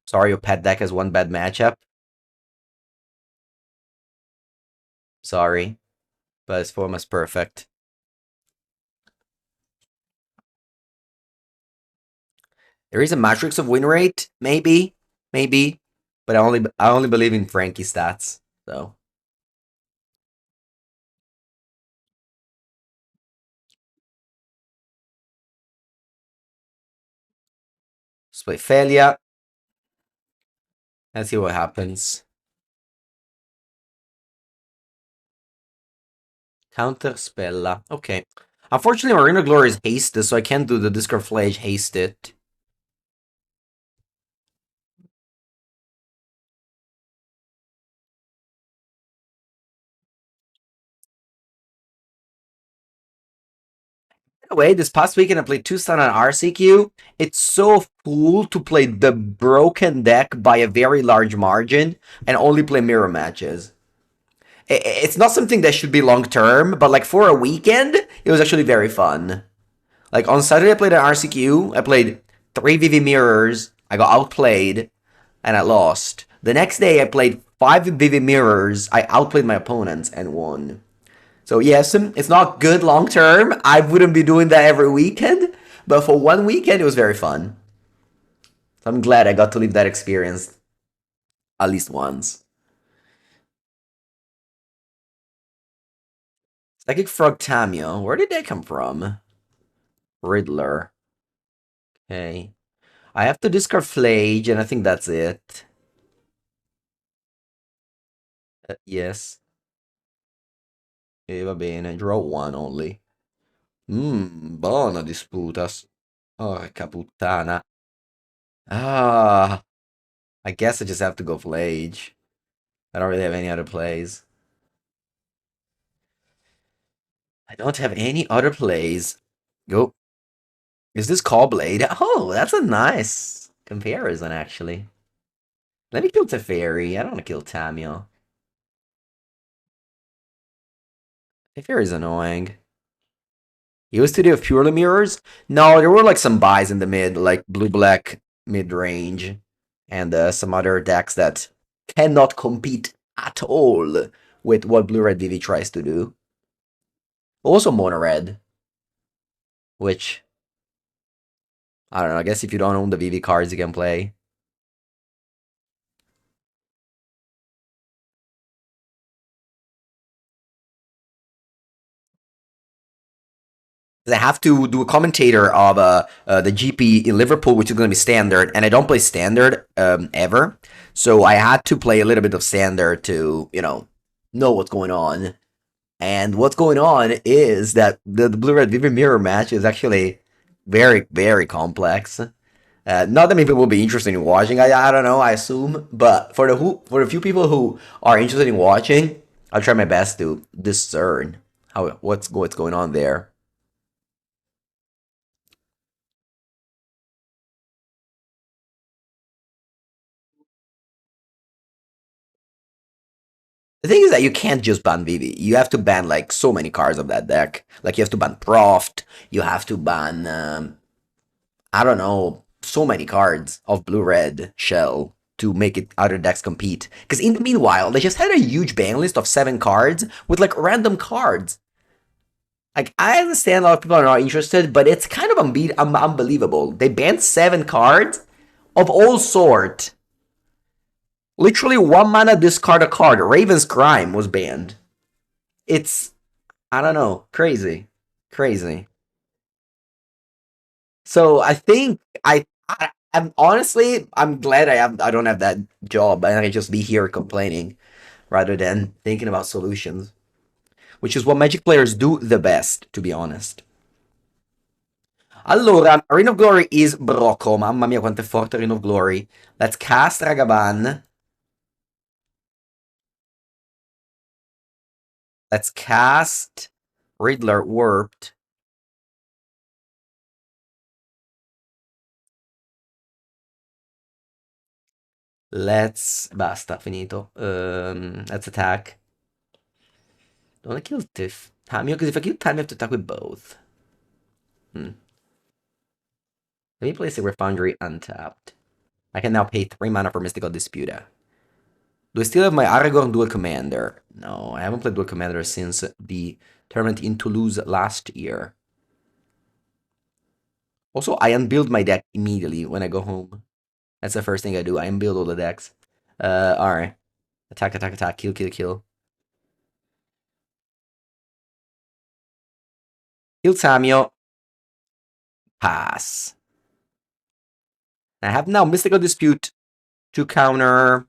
Sorry, your pet deck has one bad matchup. Sorry, but his form is perfect. There is a matrix of win rate, maybe, but I only believe in Frankie stats. So let's play Felia. Let's see what happens. Counter Spella. Okay. Unfortunately, Marina Glory is hasted, so I can't do the Discard Flage hasted. Anyway, this past weekend I played 2 stun on RCQ. It's so cool to play the broken deck by a very large margin and only play mirror matches. It's not something that should be long term, but like for a weekend, it was actually very fun. Like on Saturday, I played an RCQ. I played 3 VV mirrors. I got outplayed and I lost. The next day, I played 5 VV mirrors. I outplayed my opponents and won. So yes, it's not good long term. I wouldn't be doing that every weekend, but for one weekend, it was very fun. So I'm glad I got to live that experience at least once. Psychic Frog Tamio, where did that come from? Riddler. Okay. I have to discard Flage, and I think that's it. Yes. Va bene, draw one only. Buona disputas. Porca puttana. Ah, I guess I just have to go Flage. I don't really have any other plays. I don't have any other plays. Go. Is this Callblade? Oh, that's a nice comparison, actually. Let me kill Teferi. I don't want to kill Tamio. Teferi's annoying. He used to do purely mirrors. No, there were like some buys in the mid, like blue-black mid-range, and some other decks that cannot compete at all with what blue-red VV tries to do. Also mono-red, which, I don't know, I guess if you don't own the VV cards, you can play. I have to do a commentator of the GP in Liverpool, which is going to be standard, and I don't play standard ever, so I had to play a little bit of standard to know what's going on. And what's going on is that the Blue Red Vivid Mirror match is actually very very complex. Not that many people will be interested in watching. I don't know. I assume, but for the few people who are interested in watching, I'll try my best to discern what's going on there. The thing is that you can't just ban Vivi. You have to ban like so many cards of that deck. Like you have to ban Proft. You have to ban I don't know, so many cards of blue red shell to make it other decks compete. Because in the meanwhile, they just had a huge ban list of 7 cards with like random cards. Like I understand a lot of people are not interested, but it's kind of unbelievable. They banned 7 cards of all sort. Literally 1 mana discard a card. Raven's Crime was banned. It's I don't know, crazy, crazy. So I think I'm honestly I'm glad I don't have that job and I can just be here complaining rather than thinking about solutions, which is what Magic players do the best, to be honest. Allora, Ring of Glory is Brocco. Mamma mia, quanto è forte Ring of Glory. Let's cast Ragavan. Let's cast Riddler Warped. Basta, finito. Let's attack. Don't want to kill Tiff. Tamio, because if I kill Tamio, I have to attack with both. Let me place Sacred Foundry untapped. I can now pay 3 mana for Mystical Disputa. Do I still have my Aragorn Dual Commander? No, I haven't played Dual Commander since the tournament in Toulouse last year. Also, I unbuild my deck immediately when I go home. That's the first thing I do. I unbuild all the decks. Alright. Attack, attack, attack. Kill, kill, kill. Kill Tamio. Pass. I have now Mystical Dispute to counter...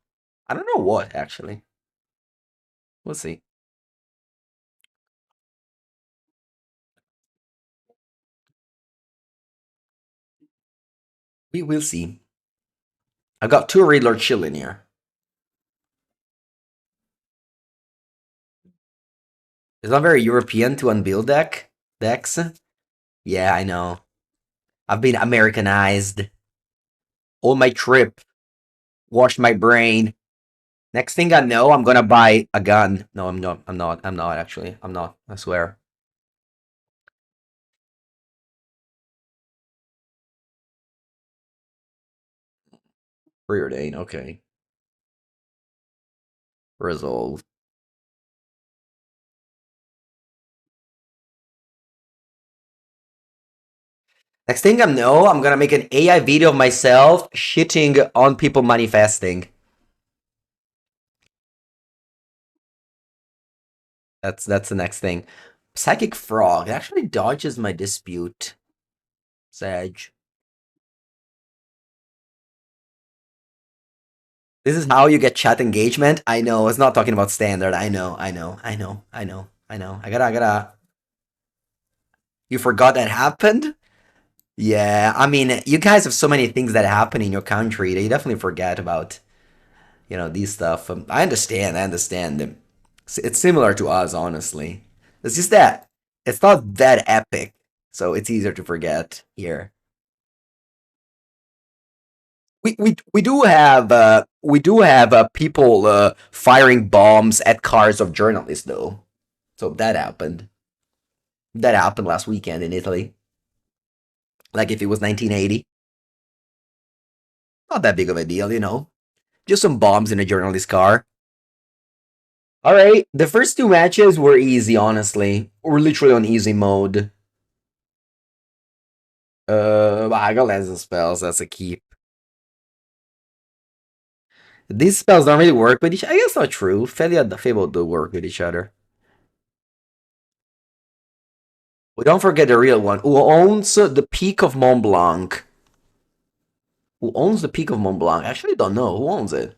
I don't know what, actually. We'll see. We will see. I've got 2 Riddler Chill in here. It's not very European to unbuild decks. Yeah, I know. I've been Americanized. All my trip. Washed my brain. Next thing I know, I'm gonna buy a gun. No, I'm not. I'm not. I'm not, actually. I'm not. I swear. Preordain, okay. Resolve. Next thing I know, I'm gonna make an AI video of myself shitting on people manifesting. That's the next thing. Psychic Frog. It actually dodges my dispute. Sag. This is how you get chat engagement. I know. It's not talking about standard. I know. I know. I know. I know. I know. I gotta. You forgot that happened? Yeah. I mean, you guys have so many things that happen in your country that you definitely forget about, these stuff. I understand. I understand. It's similar to us, honestly. It's just that it's not that epic, so it's easier to forget here. We do have people firing bombs at cars of journalists, though. So that happened. That happened last weekend in Italy. Like if it was 1980. Not that big of a deal. Just some bombs in a journalist car. All right, the first 2 matches were easy, honestly. We're literally on easy mode. I got lots of spells. That's a keep. These spells don't really work with each. I guess not true. Fable do work with each other. We don't forget the real one. Who owns the Peak of Mont Blanc? Who owns the Peak of Mont Blanc? I actually don't know. Who owns it?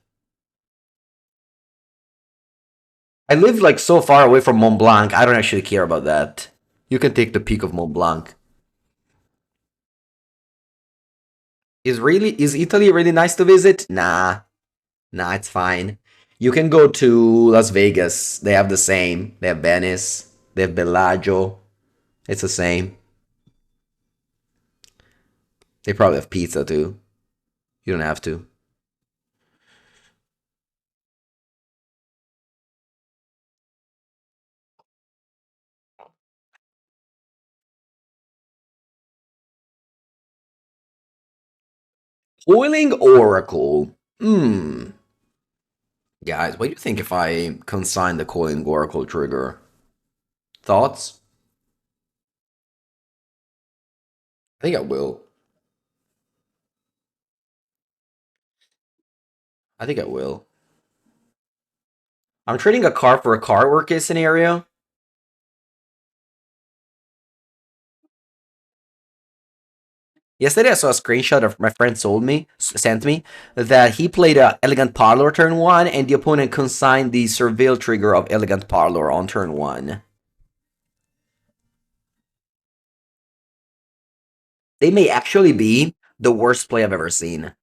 I live like so far away from Mont Blanc. I don't actually care about that. You can take the Peak of Mont Blanc. Is Italy really nice to visit? Nah. Nah, it's fine. You can go to Las Vegas. They have the same. They have Venice. They have Bellagio. It's the same. They probably have pizza too. You don't have to. Boiling Oracle. Guys, what do you think if I consign the Coiling Oracle trigger? Thoughts? I think I will. I think I will. I'm trading a car for a car worst case scenario. Yesterday I saw a screenshot of my friend sent me that he played a Elegant Parlor turn 1 and the opponent consigned the Surveil trigger of Elegant Parlor on turn 1. They may actually be the worst play I've ever seen.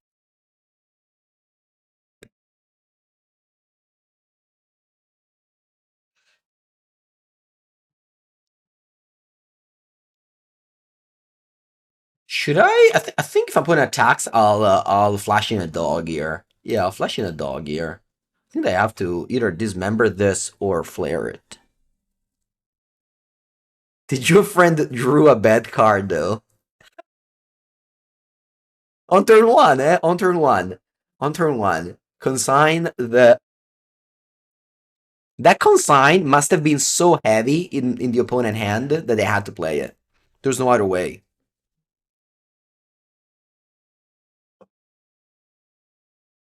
Should I? I think if I'm putting attacks, I'll flash in a dog here. Yeah, I'll flash in a dog here. I think they have to either dismember this or flare it. Did your friend drew a bad card though? On turn one, eh? On turn one. On turn one. Consign the... That consign must have been so heavy in the opponent hand that they had to play it. There's no other way.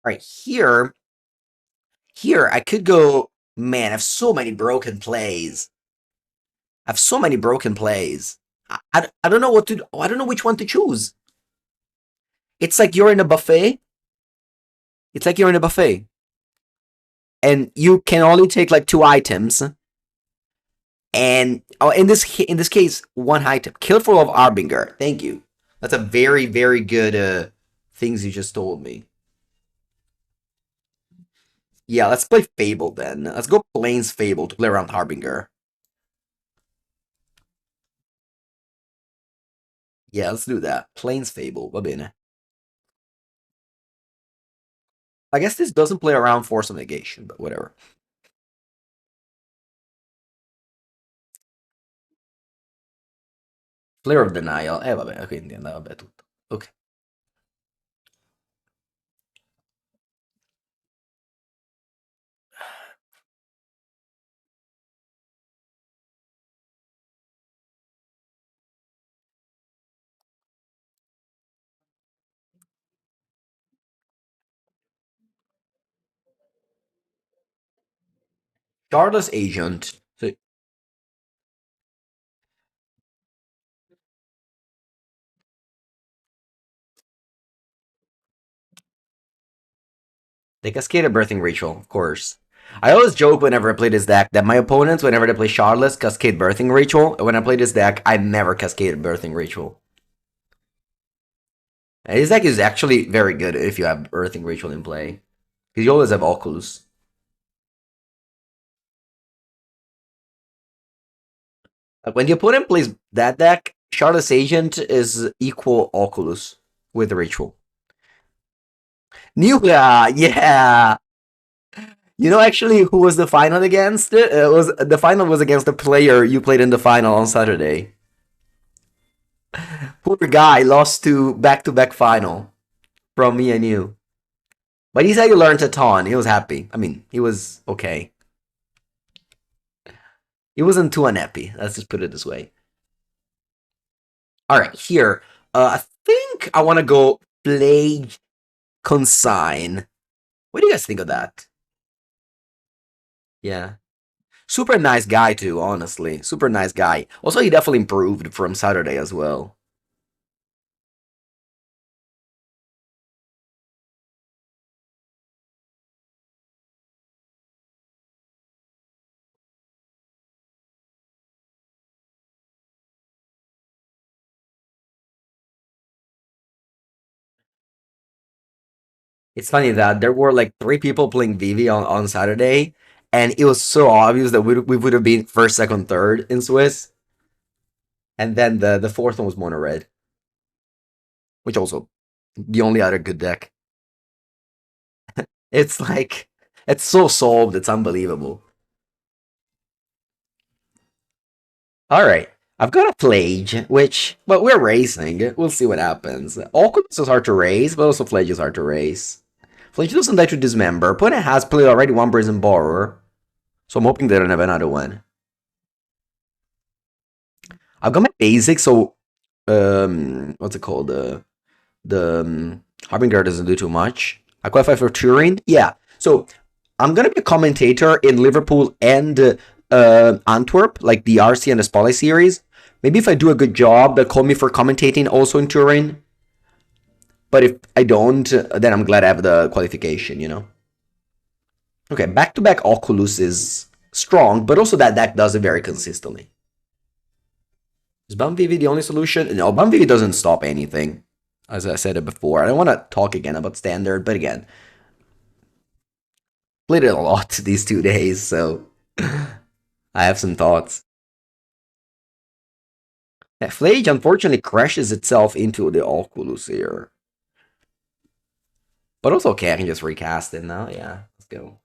Alright, here... Here, I could go... Man, I have so many broken plays. I have so many broken plays. I don't know what to... I don't know which one to choose. It's like you're in a buffet. It's like you're in a buffet. And you can only take like 2 items. And oh, in this case, 1 item. Killful of Arbinger. Thank you. That's a very, very good things you just told me. Yeah, let's play Fable then. Let's go Plains Fable to play around Harbinger. Yeah, let's do that. Plains Fable, va bene. I guess this doesn't play around Force of Negation, but whatever. Flare of Denial. Vabbè, quindi andava vabbè tutto. Ok. Charles Agent. So they cascade a Birthing Ritual, of course. I always joke whenever I play this deck that my opponents, whenever they play Charlotte, cascade Birthing Ritual. And when I play this deck, I never cascade Birthing Ritual. And this deck is actually very good if you have Birthing Ritual in play. Because you always have Oculus. When the opponent plays that deck, Charlotte's Agent is equal Oculus with the Ritual. Nuka, yeah! You know actually who was the final against? It was the final was against the player you played in the final on Saturday. Poor guy lost to back-to-back final from me and you. But he said he learned a ton. He was happy. I mean, he was okay. He wasn't too unhappy. Let's just put it this way. All right, here. I think I want to go play Consign. What do you guys think of that? Yeah. Super nice guy too, honestly. Super nice guy. Also, he definitely improved from Saturday as well. It's funny that there were like 3 people playing Vivi on Saturday, and it was so obvious that we would have been first, second, third in Swiss. And then the fourth one was Mono Red, which also the only other good deck. It's like it's so solved, it's unbelievable. Alright. I've got a Flage, which but we're racing. We'll see what happens. Oculus is hard to raise, but also Flage is hard to raise. Flage doesn't die to Dismember. Opponent has played already 1 Brazen Borrower. So I'm hoping they don't have another one. I've got my basic, so what's it called? The Harbinger doesn't do too much. I qualify for Turin. Yeah. So I'm gonna be a commentator in Liverpool and Antwerp, like the RC and the Spotlight series. Maybe if I do a good job, they'll call me for commentating also in Turin. But if I don't, then I'm glad I have the qualification, you know? Okay, back-to-back Oculus is strong, but also that deck does it very consistently. Is Bum VV the only solution? No, Bum VV doesn't stop anything. As I said it before. I don't want to talk again about Standard, but again, played it a lot these 2 days, so I have some thoughts. Yeah, Flage unfortunately crashes itself into the Oculus here. But also, okay, I can just recast it now. Yeah, let's go.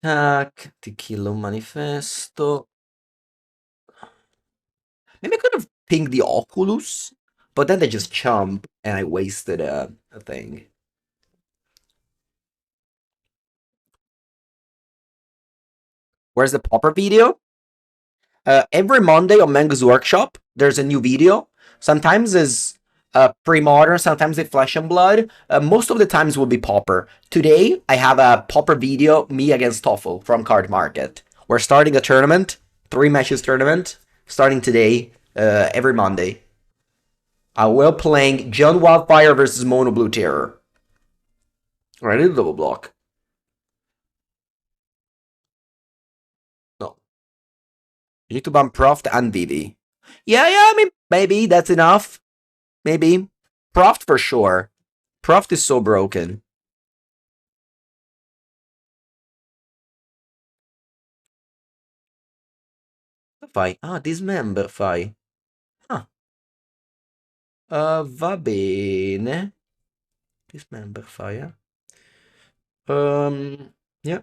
Tac, Tequila Manifesto. Maybe I could have pinged the Oculus, but then they just chump, and I wasted a thing. Where's the popper video? Every Monday on Mango's Workshop, there's a new video. Sometimes it's pre-modern, sometimes it's flesh and blood. Most of the times will be popper. Today, I have a popper video, me against Toffel from Card Market. We're starting a tournament, 3 matches tournament, starting today, every Monday. We're playing John Wildfire versus Mono Blue Terror. Alright, I did a double block. No. You need to ban Proft and Vivi. Yeah, I mean, maybe that's enough. Maybe. Proft for sure. Proft is so broken. Fai. Ah, dismember fai. Ah. Va bene. Dismember fai, eh. Yeah.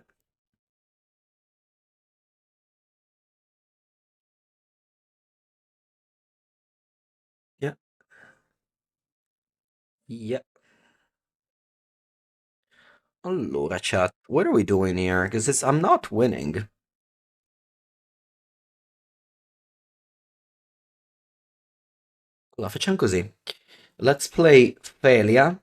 Yeah. Yeah. Allora, chat. What are we doing here? Because I'm not winning. Allora, facciamo così. Let's play Felia.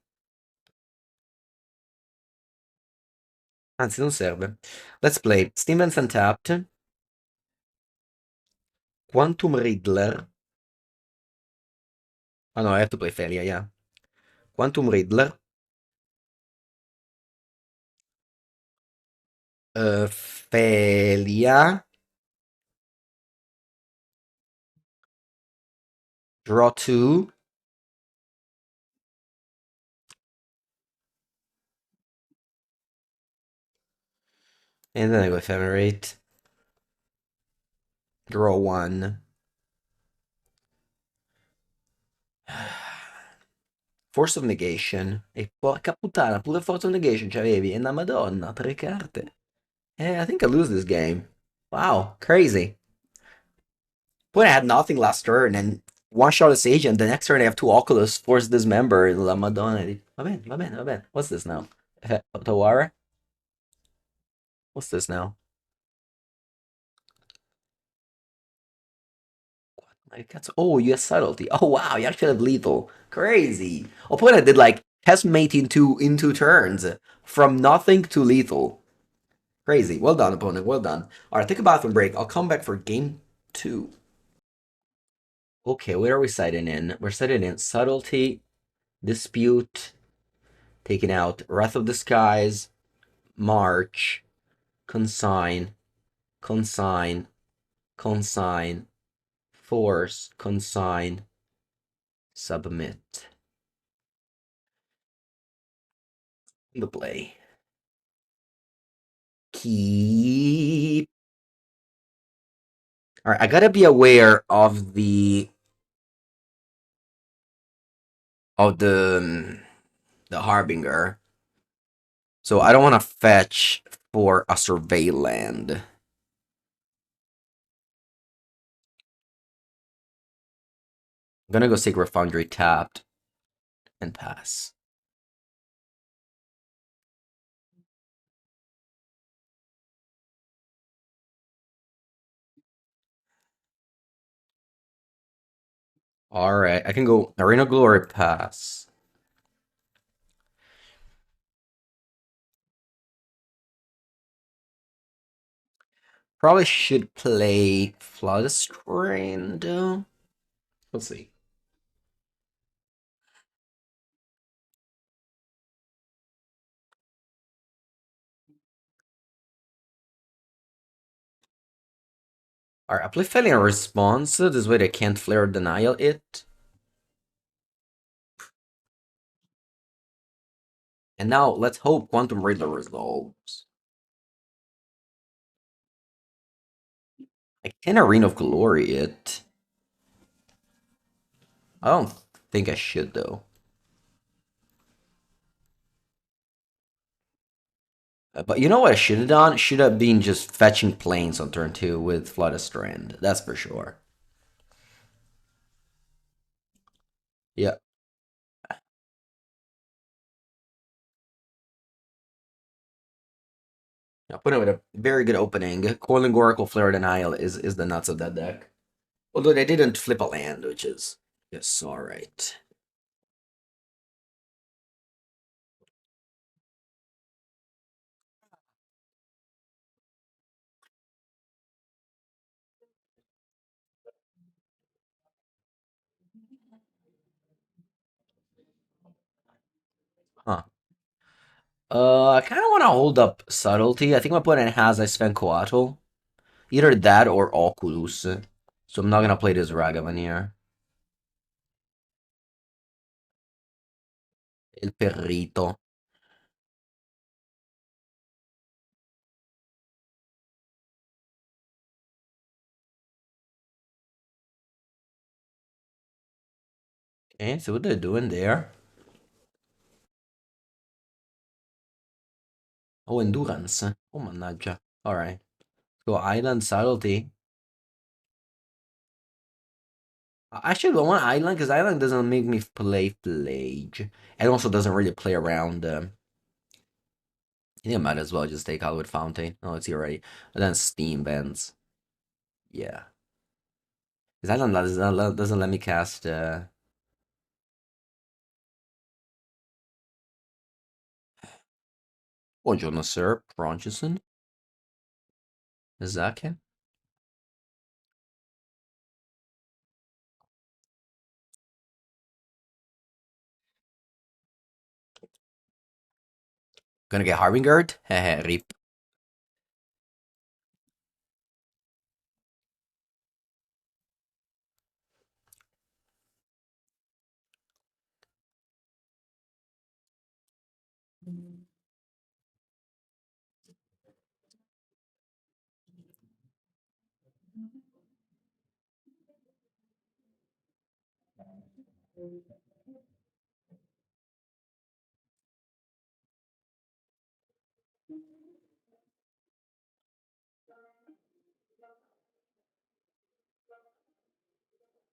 Anzi, non serve. Let's play Stevens Untapped. Quantum Riddler. Oh no, I have to play Felia, yeah. Quantum Riddler. Felia. Draw 2. And then I go Ephemerate. Draw 1. Force of Negation. E porca puttana, pure Force of Negation c'avevi. E una madonna, 3 carte. I think I lose this game. Wow, crazy. But I had nothing last turn, and one shot a Sage, and the next turn I have 2 Oculus, Force Dismember, La Madonna. Va bene, va bene, va bene. What's this now? Tawara? What's this now? My cat's. Oh, you have subtlety. Oh wow, you actually have lethal. Crazy. Opponent did like test mate in 2 turns from nothing to lethal. Crazy. Well done, opponent. Well done. All right, take a bathroom break. I'll come back for game 2. Okay, what are we sighting in? We're sighting in subtlety, dispute, taking out Wrath of the Skies, March, consign, consign, consign, force, consign, submit. The play. Keep. All right, I gotta be aware of the Harbinger. So I don't want to fetch for a survey land. I'm gonna go Sacred Foundry tapped and pass. All right, I can go Arena Glory pass. Probably should play Floodstrain though. Let's see. Alright, I play Failing a Response. This way they can't Flare or Denial it. And now let's hope Quantum Riddler resolves. I can Arena of Glory it. I don't think I should, though. But you know what I should have done? Should have been just fetching planes on turn 2 with Flood of Strand. That's for sure. Yeah. I put it with a very good opening. Coiling Oracle Flare Denial is the nuts of that deck. Although they didn't flip a land, which is yes, alright. Huh. I kind of want to hold up Subtlety. I think my opponent has I spent Coatl. Either that or Oculus. So I'm not gonna play this Ragavan here. El Perrito. Okay, so what they're doing there. Oh, Endurance. Oh, mannaggia. Alright. Go Island Subtlety. I should want Island because Island doesn't make me play Plage. And also doesn't really play around. I think I might as well just take Hollywood Fountain. Oh, it's here already. And then Steam Bends. Yeah. Because Island doesn't let me cast. Buongiorno, sir. Bronchison. Zaka. Gonna get Harbinger? Hehe, rip.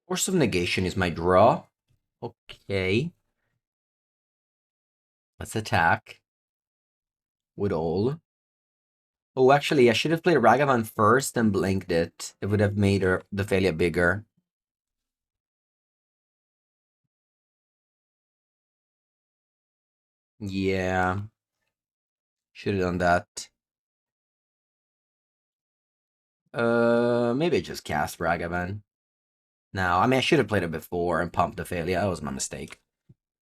Force of Negation is my draw. Okay. Let's attack. With all. Oh, actually, I should have played Ragavan first and blinked it. It would have made the failure bigger. Yeah. Should have done that. Maybe I just cast Ragavan. Now, I mean, I should have played it before and pumped the failure. That was my mistake.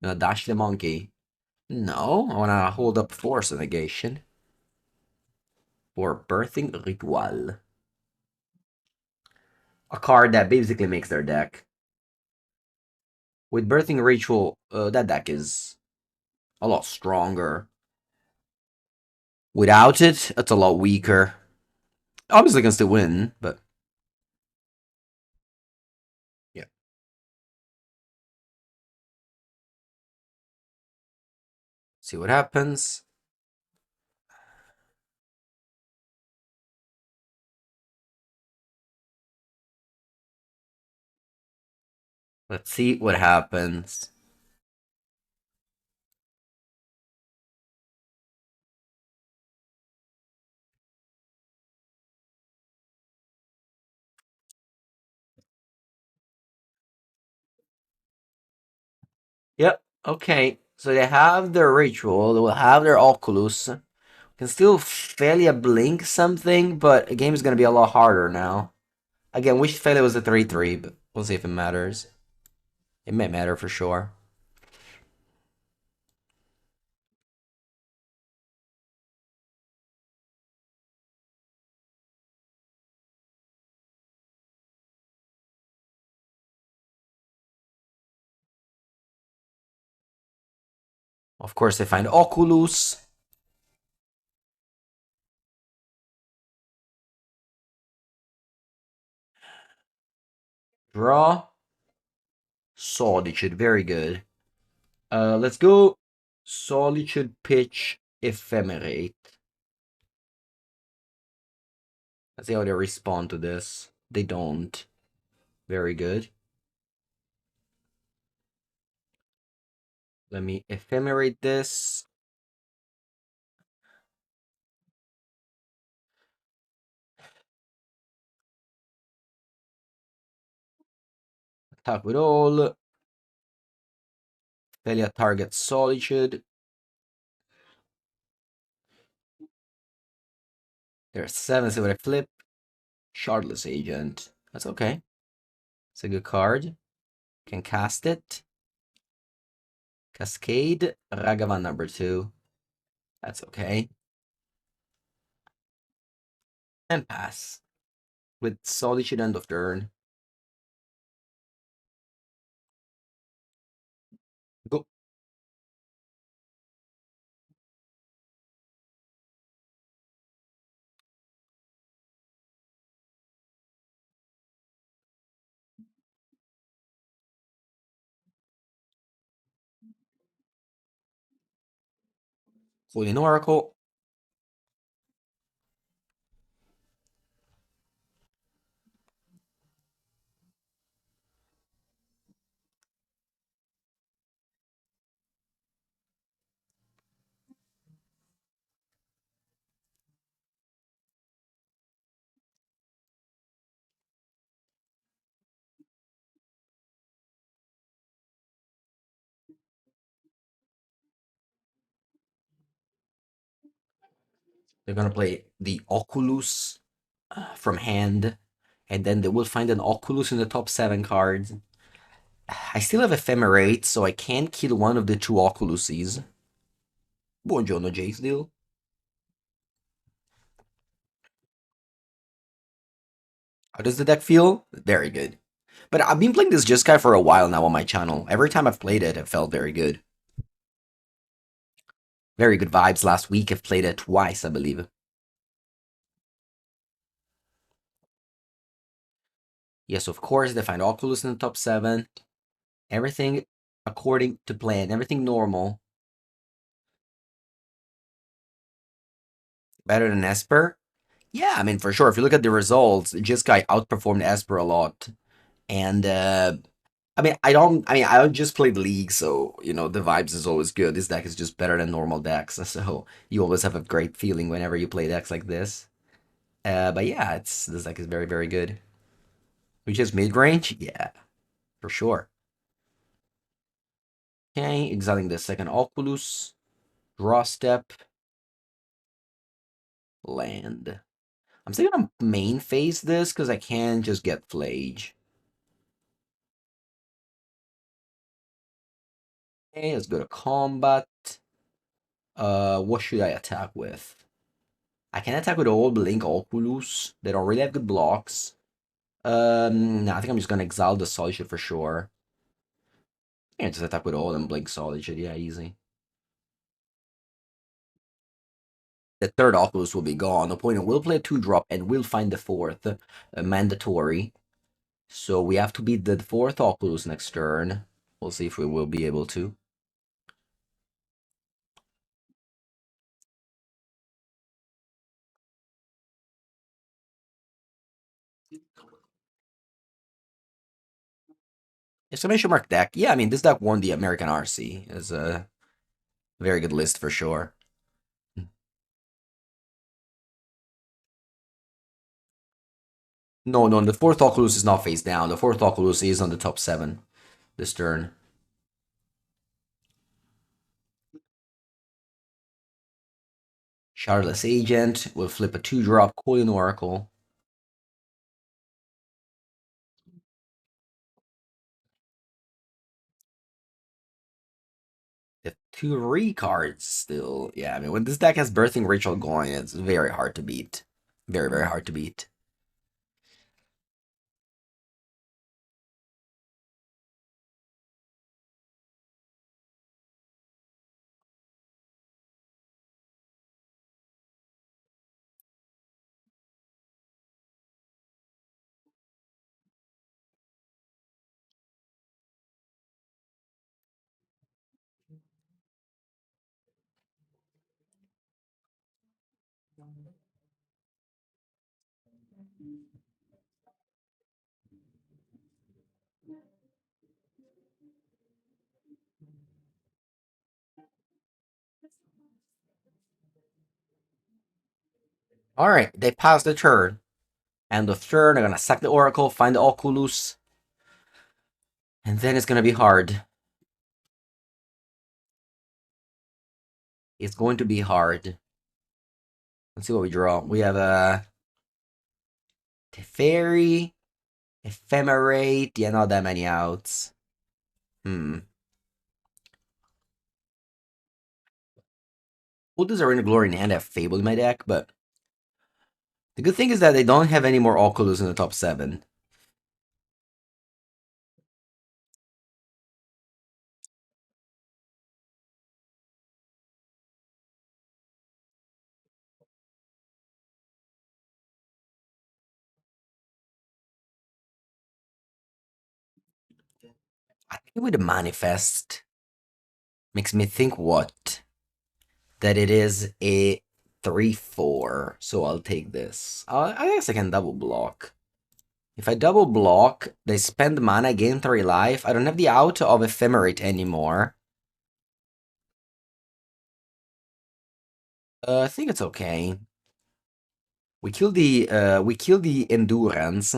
Dash the monkey. No, I want to hold up Force of Negation. For Birthing Ritual. A card that basically makes their deck. With Birthing Ritual, that deck is a lot stronger. Without it, it's a lot weaker. Obviously, can still win, but yeah. See what happens. Let's see what happens. Yep. Okay. So they have their ritual. They will have their Oculus. Can still failure blink something, but the game is gonna be a lot harder now. Again, wish failure was a 3-3, but we'll see if it matters. It may matter for sure. Of course, they find Oculus. Draw. Solitude, very good. Let's go Solitude pitch Ephemerate. Let's see how they respond to this. They don't. Very good. Let me ephemerate this. Attack with all. Failure target Solitude. There's 7, so I flip. Shardless Agent. That's okay. It's a good card. Can cast it. Cascade. Ragavan number 2. That's okay. And pass. With Solitude end of turn. Go. Holding Oracle. They're gonna play the Oculus from hand, and then they will find an Oculus in the top 7 cards. I still have Ephemerate, so I can't kill one of the 2 Oculuses. Buongiorno, Jace Deal. How does the deck feel? Very good. But I've been playing this Jeskai for a while now on my channel. Every time I've played it, it felt very good. Very good vibes last week. I've played it twice, I believe. Yes, of course, they find Oculus in the top 7. Everything according to plan. Everything normal. Better than Esper? Yeah, I mean, for sure. If you look at the results, Jeskai outperformed Esper a lot. And, I don't just play the league, so, the vibes is always good. This deck is just better than normal decks, so you always have a great feeling whenever you play decks like this. But yeah, this deck is very, very good. Which is mid-range? Yeah, for sure. Okay, exiling the second Oculus. Draw step. Land. I'm still gonna main phase this because I can't just get Flage. Okay, let's go to combat. What should I attack with? I can attack with all Blink Oculus. They don't really have good blocks. No, I think I'm just gonna exile the Solitude for sure. Yeah, just attack with all and Blink Solitude. Yeah, easy. The third Oculus will be gone. The opponent will play a 2-drop and will find the fourth. Mandatory. So we have to beat the fourth Oculus next turn. We'll see if we will be able to. Exclamation mark deck. Yeah, I mean, this deck won the American RC. It's a very good list for sure. No, no, the fourth Oculus is not face down. The fourth Oculus is on the top 7 this turn. Shardless Agent will flip a 2-drop Coin Oracle. The 2 cards still. Yeah, I mean, when this deck has Birthing Ritual going, it's very hard to beat. Very, very hard to beat. Alright, they passed the turn. And the turn, they're gonna sack the Oracle, find the Oculus. And then it's gonna be hard. It's going to be hard. Let's see what we draw. We have a Teferi, Ephemerate. Yeah, not that many outs. Hmm. We'll do Arena Glory in hand. I have Fable in my deck, but the good thing is that they don't have any more Oculus in the top 7. I think with the Manifest makes me think what? That it is a 3/4. So I'll take this. I guess I can double block. If I double block, they spend mana, gain 3 life. I don't have the out of Ephemerate anymore. I think it's okay. We kill the Endurance.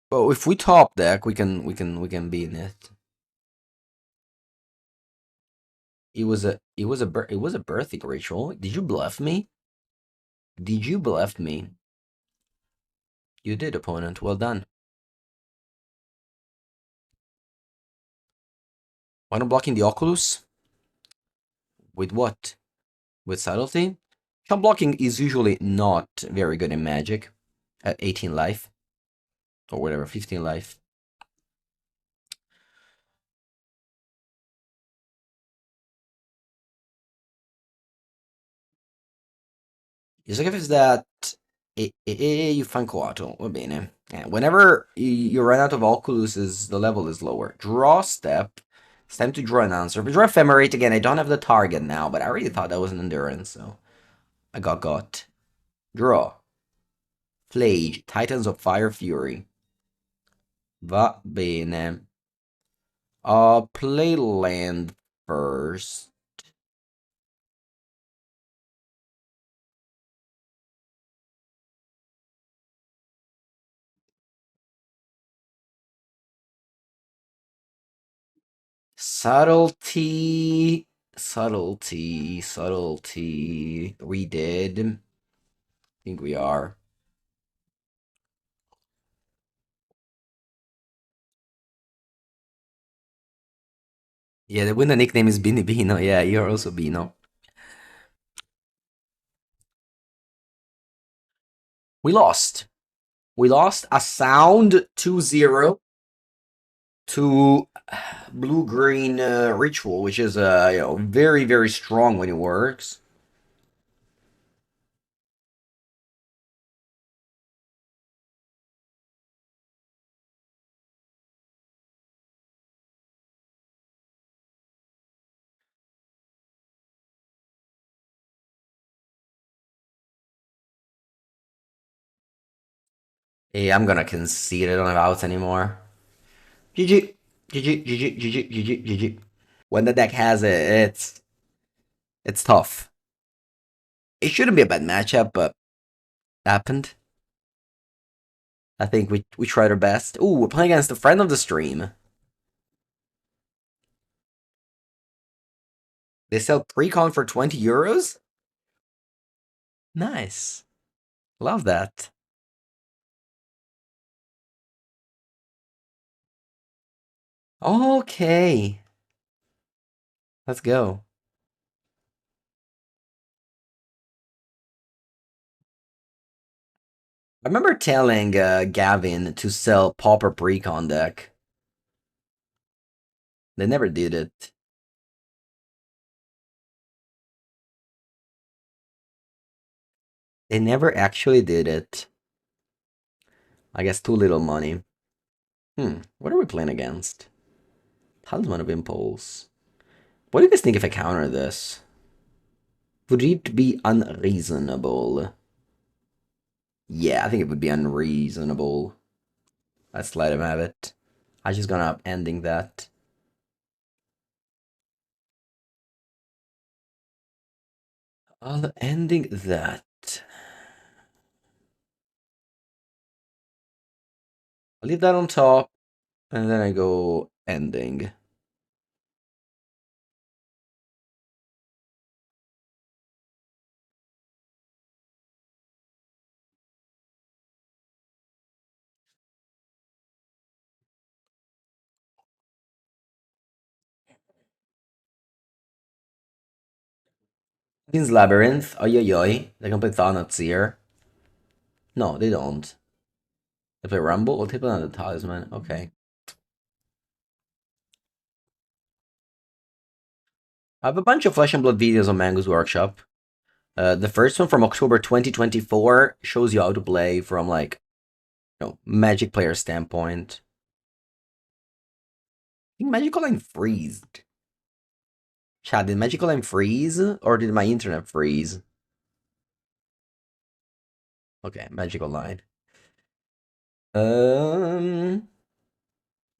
But if we top deck, we can be in it. It was a birthing ritual. Did you bluff me? Did you bluff me? You did, opponent. Well done. Why not blocking the Oculus? With what? With subtlety? Shot blocking is usually not very good in Magic. At 18 life. Or whatever, 15 life. Il sacrifice that you find Coatl. Va bene. Whenever you run out of Oculuses, the level is lower. Draw step. It's time to draw an answer. If I draw Ephemerate again, I don't have the target now, but I already thought that was an Endurance, so I got. Draw. Flage. Titans of Fire Fury. Va bene. Play land first. Subtlety. Subtlety. We did. I think we are. Yeah, when the nickname is Vinniefino, yeah, you're also Bino. We lost. We lost a sound 2-0 to blue-green ritual, which is very, very strong when it works. Hey, I'm gonna concede. I don't have outs anymore. GG. GG. GG. GG. GG. GG. When the deck has it, it's tough. It shouldn't be a bad matchup, but happened. I think we tried our best. Ooh, we're playing against a friend of the stream. They sell pre-con for 20 euros? Nice. Love that. Okay. Let's go. I remember telling Gavin to sell Pauper Precon deck. They never did it. They never actually did it. I guess too little money. What are we playing against? Talisman of Impulse. What do you guys think if I counter this? Would it be unreasonable? Yeah, I think it would be unreasonable. Let's let him have it. I'm just gonna ending that. I'll ending that. I'll leave that on top, and then I go ending. King's Labyrinth, oi oi oi. They can play Thanatos here. No, they don't. They play Rumble or they play another Talisman. Okay. I have a bunch of Flesh and Blood videos on Mango's Workshop. The first one from October 2024 shows you how to play from like, Magic player standpoint. I think Magical Line freezed. Chad, did Magical Line freeze or did my internet freeze? Okay, Magical Line.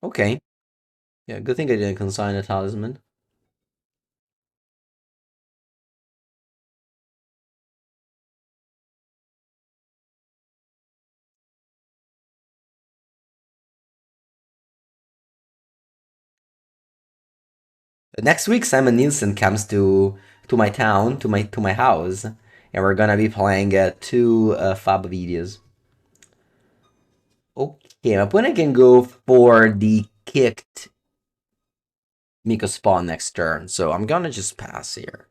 Okay. Yeah, good thing I didn't consign a talisman. Next week, Simon Nielsen comes to my town, to my house, and we're gonna be playing two Fab videos. Okay, my opponent can go for the kicked Miko spawn next turn, so I'm gonna just pass here.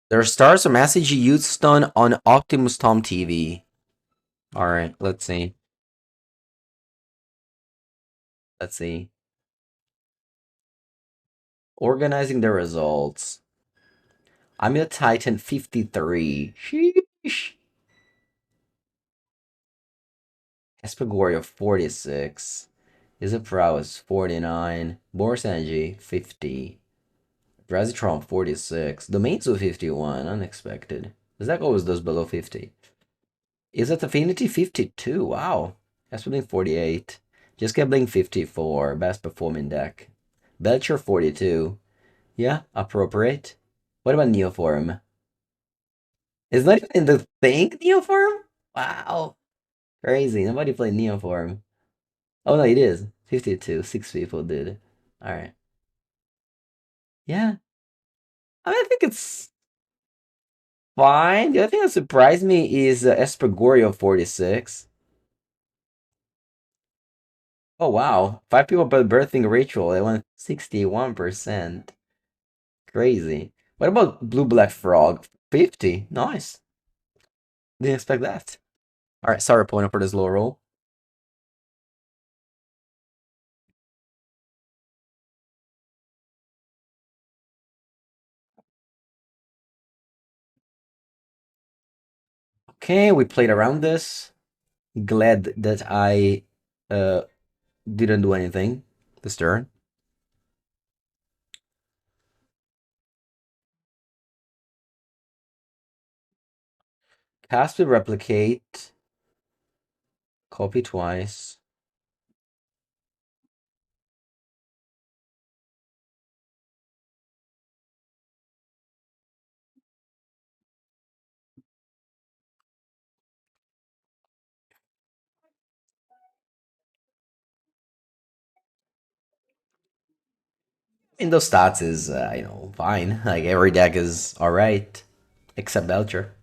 There are stars from SCG Youth Stun on Optimus Tom TV. Alright, let's see. Let's see. Organizing the results. I'm a Titan 53. Sheesh. Esper 46. Is a prowess 49. Boris Energy 50. Brazitron 46. Domainsu 51. Unexpected. Zach always does below 50. Is it Affinity 52? Wow. Esper 48. Just get Blink 54. Best performing deck. Belcher 42. Yeah, appropriate. What about Neoform? It's not even in the thing, Neoform? Wow. Crazy. Nobody played Neoform. Oh no, it is. 52. 6 people did. Alright. Yeah. I think it's fine. The other thing that surprised me is Espergorio 46. Oh wow. 5 people by birthing ritual. They went 61%. Crazy. What about Blue Black Frog? 50. Nice. Didn't expect that. Alright, sorry opponent for this low roll. Okay, we played around this. Glad that I uh didn't do anything this turn. Cast with replicate. Copy twice. In those stats is fine. Like every deck is all right, except Belcher.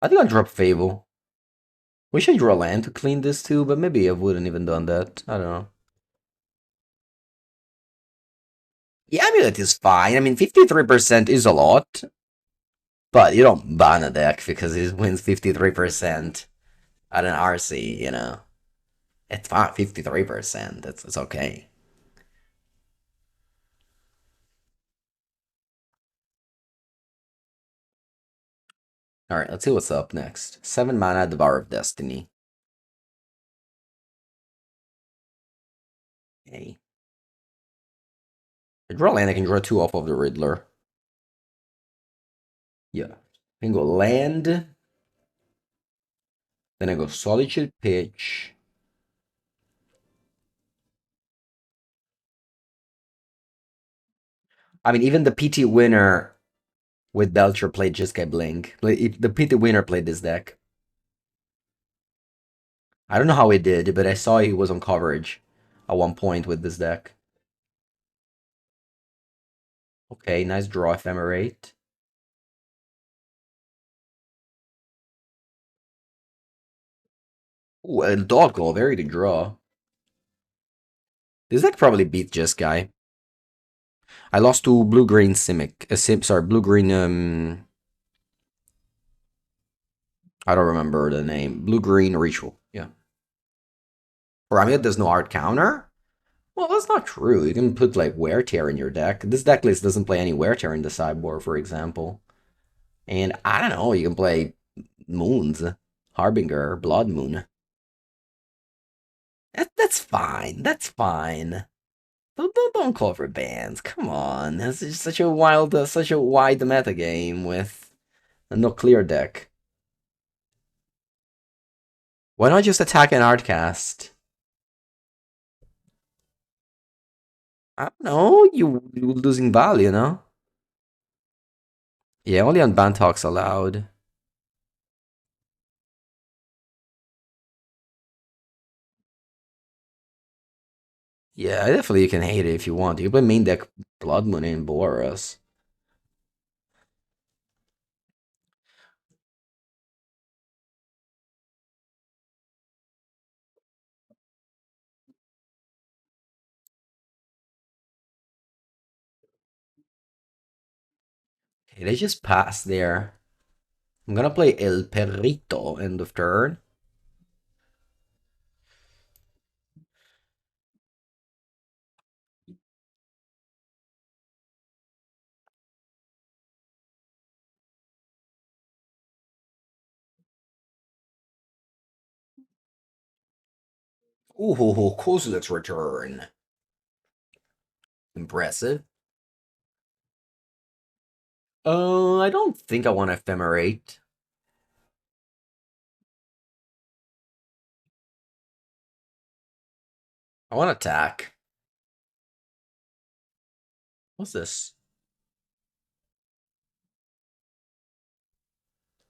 I think I'll drop Fable. Wish I drew a land to clean this too, but maybe I wouldn't even done that. I don't know. Yeah, Amulet is fine. I mean, 53% is a lot, but you don't ban a deck because it wins 53% at an RC. It's fine, 53%. It's okay. Alright, let's see what's up next. 7 mana, Devour of Destiny. Okay. I draw land, I can draw 2 off of the Riddler. Yeah. I can go land. Then I go Solitude Pitch. I mean, even the PT winner with Belcher played Jeskai Blink. Like, the PT winner played this deck. I don't know how he did, but I saw he was on coverage at one point with this deck. Okay, nice draw, Ephemerate. Ooh, a Doggo, very good draw. This deck probably beat Jeskai. I lost to blue-green Simic. Sorry, blue-green, I don't remember the name. Blue-green Ritual, yeah. Or I mean, there's no art counter? Well, that's not true. You can put, like, Wear Tear in your deck. This deck list doesn't play any Wear Tear in the sideboard, for example. And I don't know, you can play Moons, Harbinger, Blood Moon. That's fine. That's fine. Don't call for bans. Come on. This is such a wide meta game with no clear deck. Why not just attack an Artcast? I don't know. You losing value, no? Yeah, only on Bantox allowed. Yeah, definitely you can hate it if you want. You can play main deck Blood Moon and Boros. Okay, they just passed there. I'm gonna play El Perrito end of turn. Ooh, Kozilek's return. Impressive. I don't think I want to Ephemerate. I want to attack. What's this?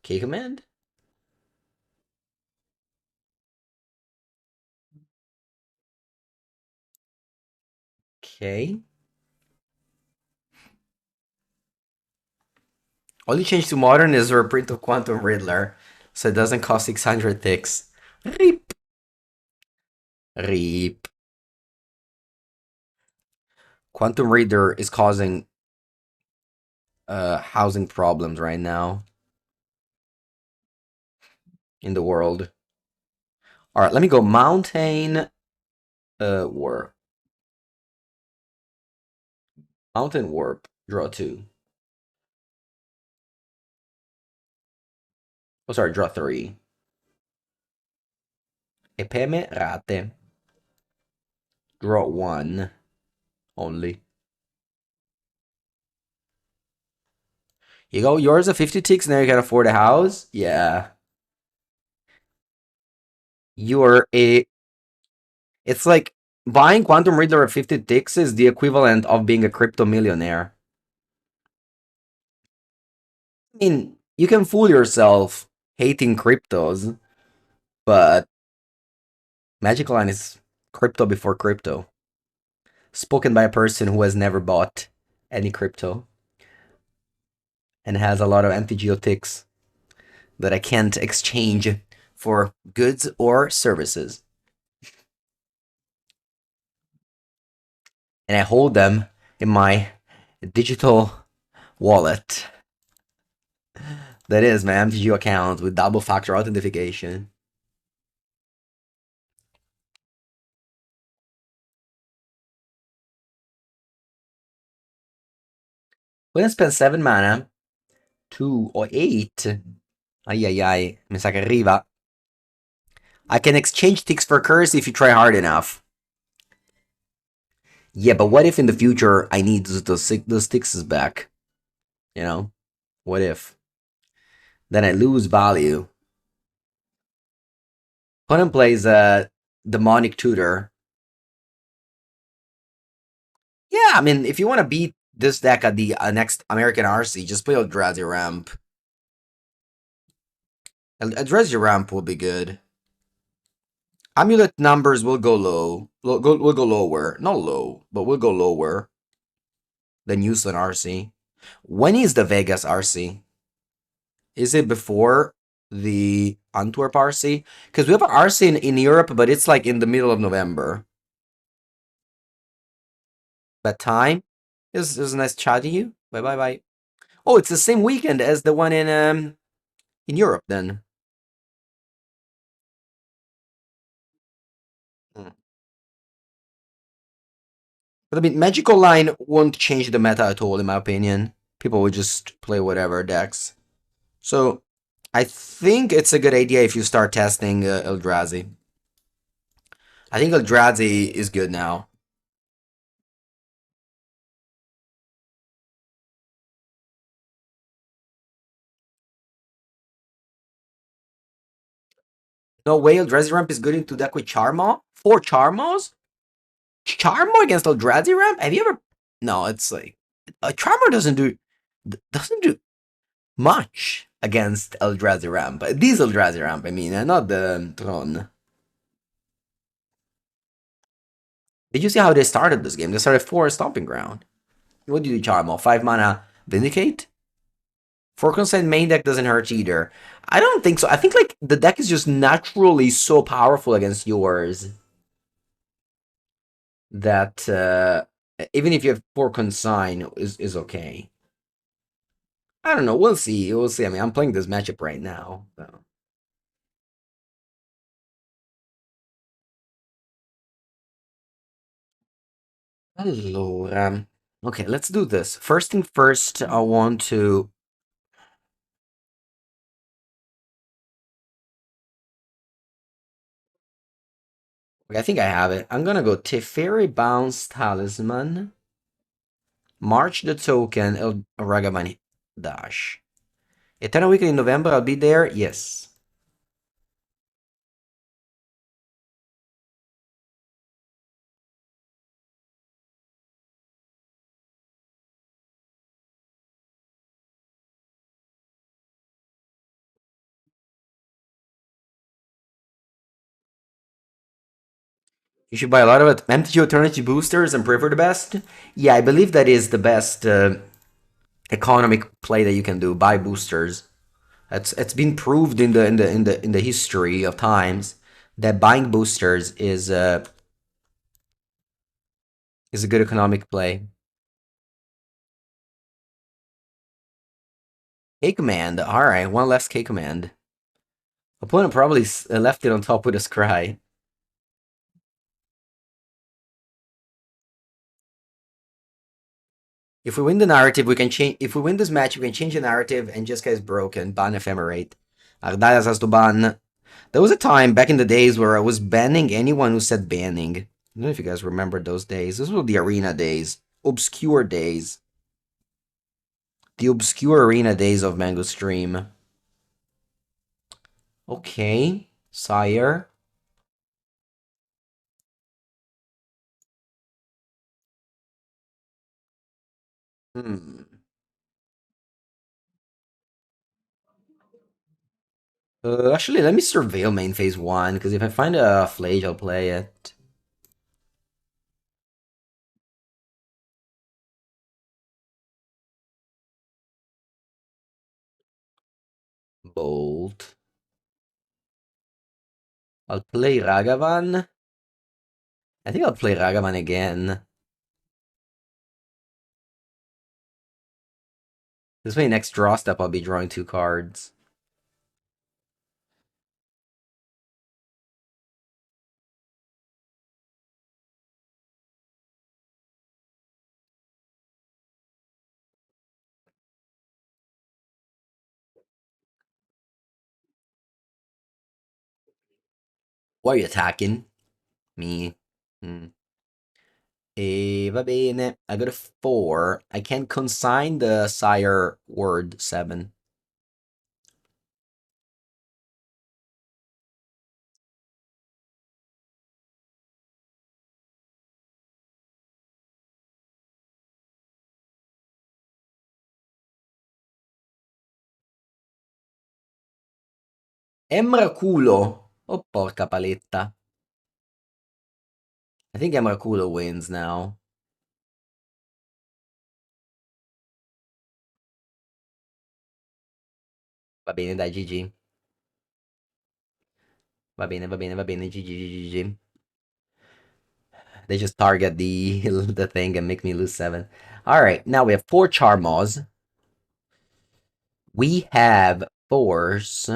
Key command? Okay. Only change to modern is a reprint of Quantum Riddler, so it doesn't cost 600 ticks. Reap. Reap. Quantum Reader is causing housing problems right now in the world. Alright, let me go Mountain Warp. Mountain Warp. Draw 2. Oh, sorry, draw 3. Ephemerate. Draw 1. Only. You go, yours a 50 ticks, now you can afford a house? Yeah. You're a... It's like, buying Quantum Riddler at 50 ticks is the equivalent of being a crypto millionaire. I mean, you can fool yourself hating cryptos, but Magic Line is crypto before crypto. Spoken by a person who has never bought any crypto and has a lot of MTGO ticks that I can't exchange for goods or services. And I hold them in my digital wallet. That is my MTGO account with double factor authentication. We're gonna spend 7 mana, 2 or 8 Ai ai ai, mi sa che arriva. I can exchange ticks for currency if you try hard enough. Yeah, but what if in the future I need those sticks back? You know? What if? Then I lose value. Opponent plays a demonic tutor. Yeah, I mean, if you want to beat this deck at the next American RC, just play Eldrazi Ramp. Eldrazi Ramp will be good. Amulet numbers will go low. Will go lower. Not low, but will go lower than Houston RC. When is the Vegas RC? Is it before the Antwerp RC? Because we have an RC in Europe, but it's like in the middle of November. That time is nice chatting you. Bye bye bye. Oh, it's the same weekend as the one in Europe then. Hmm. But I mean, Magical Line won't change the meta at all, in my opinion. People will just play whatever decks. So I think it's a good idea if you start testing Eldrazi. I think Eldrazi is good now. No way Eldrazi ramp is good into deck with Charmaw? 4 Charmaws? Charmaw against Eldrazi ramp? Have you ever? No, it's like Charmaw doesn't do much against Eldrazi ramp. These Eldrazi ramp, I mean, and not the Tron. Did you see how they started this game? They started 4 Stomping Ground. What do you do, Charmaw? 5 mana Vindicate? 4 consent main deck doesn't hurt either. I don't think so. I think like the deck is just naturally so powerful against yours that even if you have 4 consign is okay. I don't know. We'll see. We'll see. I mean, I'm playing this matchup right now. So. Allora. Okay, let's do this. First thing first, I want to. Okay, I think I have it. I'm gonna go Teferi Bounce Talisman. March the Token El Ragavan Dash. Eternal Weekend in November, I'll be there. Yes. You should buy a lot of it. MTGO Eternity boosters and pray for the best. Yeah, I believe that is the best economic play that you can do. Buy boosters. It's been proved in the history of times that buying boosters is a good economic play. K command. All right, one less K command. Opponent probably left it on top with a scry. If we win the narrative, we can change. If we win this match, we can change the narrative. And Jeskai is broken. Ban ephemerate. Ardalias has to ban. There was a time back in the days where I was banning anyone who said banning. I don't know if you guys remember those days. Those were the arena days. Obscure days. The obscure arena days of Mango Stream. Okay, sire. Hmm. Actually, let me surveil main phase 1, because if I find a Flage, I'll play it. Bolt. I'll play Ragavan. I think I'll play Ragavan again. This way, next draw step, I'll be drawing 2 cards. Why are you attacking me? Hmm. Va bene. I got a 4. I can consign the Sire word 7. Emraculo. Oh, porca paletta. I think Emraculo wins now. Va bene, dai, GG. Va bene, GG, GG. They just target the the thing and make me lose 7. Alright, now we have 4 Charmos. We have Force.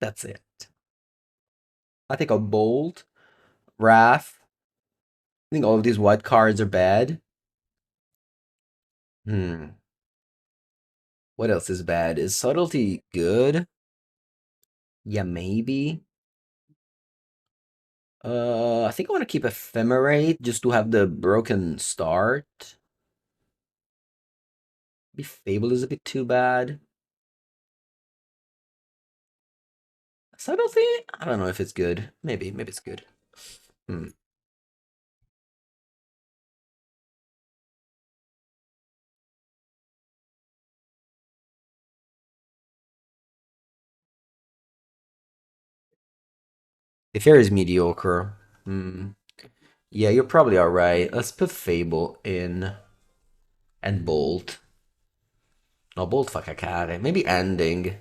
That's it. I think a Bolt. Wrath. I think all of these white cards are bad. Hmm. What else is bad? Is Subtlety good? Yeah, maybe. I think I want to keep Ephemerate just to have the broken start. Maybe Fable is a bit too bad. Subtlety? I don't know if it's good. Maybe it's good. Hmm. If here is mediocre. Hmm. Yeah, you're probably alright. Let's put Fable in. And Bolt. No, Bolt fa cacare. Maybe Ending.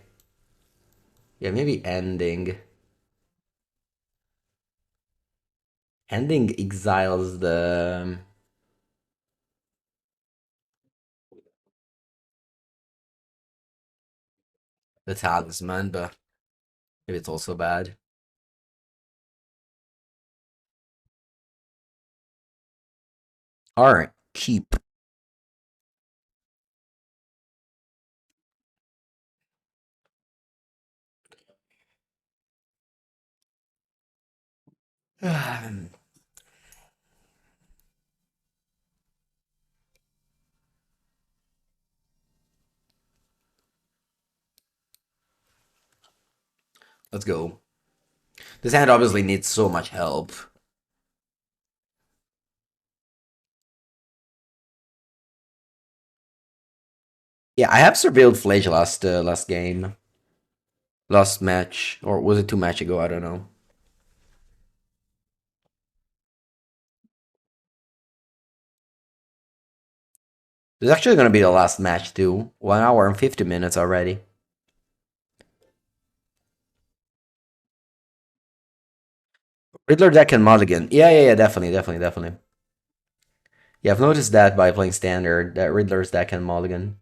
Yeah, maybe Ending. Ending exiles the talisman, but maybe it's also bad. Alright, keep. Let's go. This hand obviously needs so much help. Yeah, I have surveilled Flage last game. Last match. Or was it 2 match ago? I don't know. This is actually gonna be the last match too. 1 hour and 50 minutes already. Riddler deck and Mulligan. Yeah, definitely. Yeah, I've noticed that by playing standard, that Riddler's deck and Mulligan.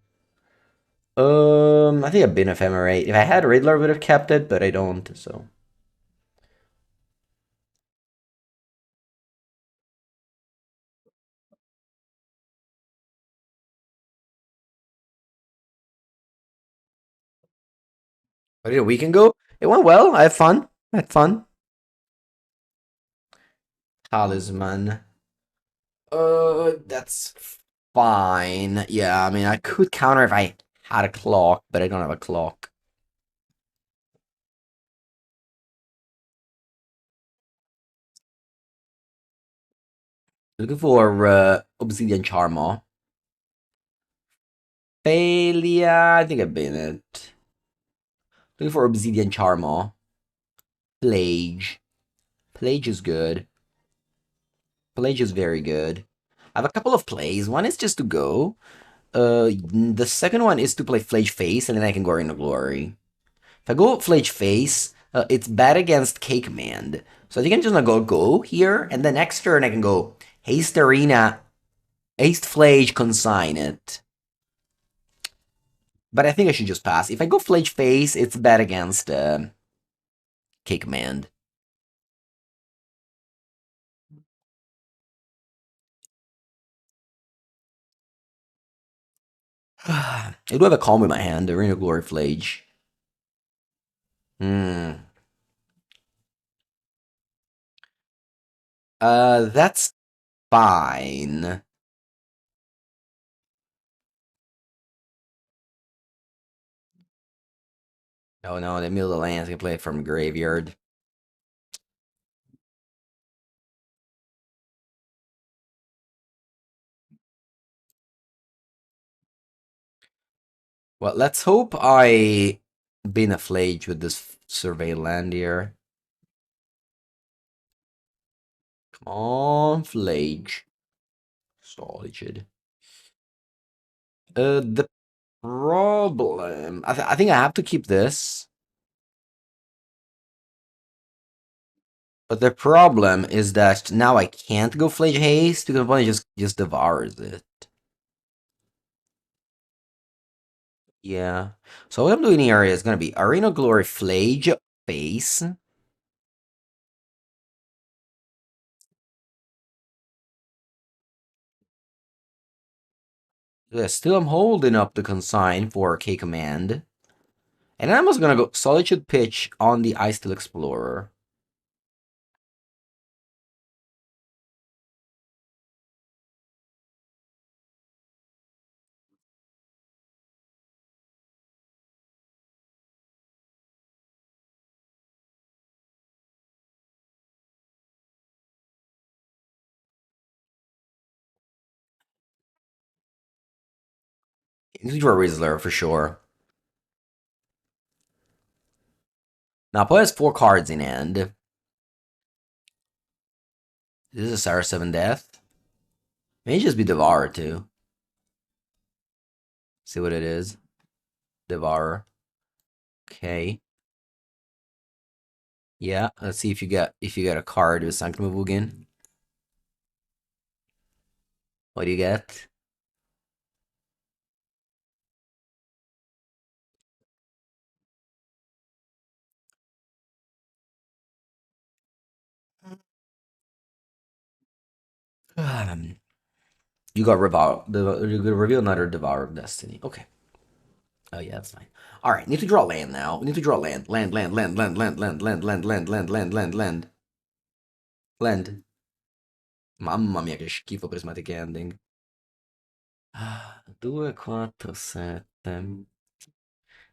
I think I've been Ephemerate. If I had Riddler, I would have kept it, but I don't, so. I did a week ago. It went well. I had fun. I had fun. Talisman. That's fine. Yeah, I mean, I could counter if I had a clock, but I don't have a clock. Looking for Obsidian Charmer. Failure. I think I've been it. Looking for Obsidian Charmer. Plage. Plage is good. Plage is very good. I have a couple of plays. One is just to go. The second one is to play Flage Face, and then I can go Arena Glory. If I go Flage Face, it's bad against Cake Man. So I think I'm just gonna go here, and the next turn I can go Haste Arena, Haste Flage, consign it. But I think I should just pass. If I go Flage Face, it's bad against Cake Man. I do have a Calm in my hand, Arena Glory Flage. Hmm. That's fine. Oh no, the middle of the lands can play it from graveyard. Well, let's hope I been a flage with this survey land here. Come on, flage. Solitude. The problem. I think I have to keep this. But the problem is that now I can't go Flage Haste because one just devours it. Yeah. So what I'm doing here is gonna be Arena Glory Flage face. Yeah, still I'm holding up the consign for K Command. And I'm also gonna go Solitude Pitch on the Ice Steel Explorer. Into draw Rizzler for sure. Now play has 4 cards in hand. This is a Sarah 7 Death. May just be Devourer too. See what it is. Devourer. Okay. Yeah, let's see if you get a card with Sanctum of Ugin. What do you get? You got you got reveal another Devourer of Destiny. Okay. Oh yeah, that's fine. All right, need to draw land now. We need to draw land. Land. Land. Mamma mia, che schifo Prismatic Ending. 2, 4, 7.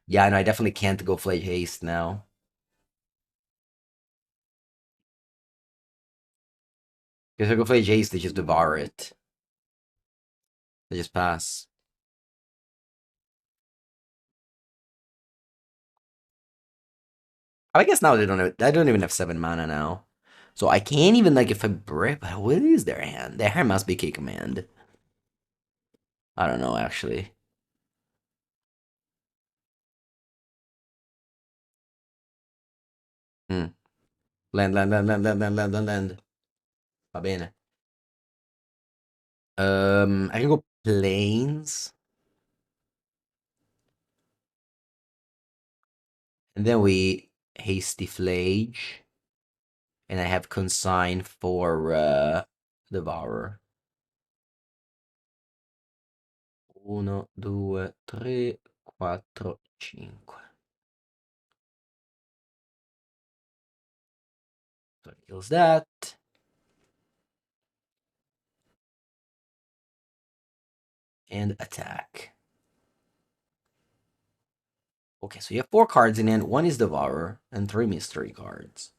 Yeah, no, I definitely can't go Flage Haste now. Because if I go Flage Haste, they just devour it. They just pass. I guess now I don't even have 7 mana now. So I can't even like if I break what is their hand? Their hand must be K Command. I don't know actually. Hmm. Land. Va bene. I can go planes. And then we hasty flage. And I have consign for Devourer. 1, 2, 3, 4, 5. So it kills that. And attack. Okay, so you have 4 cards in hand. 1 is Devourer and 3 mystery cards.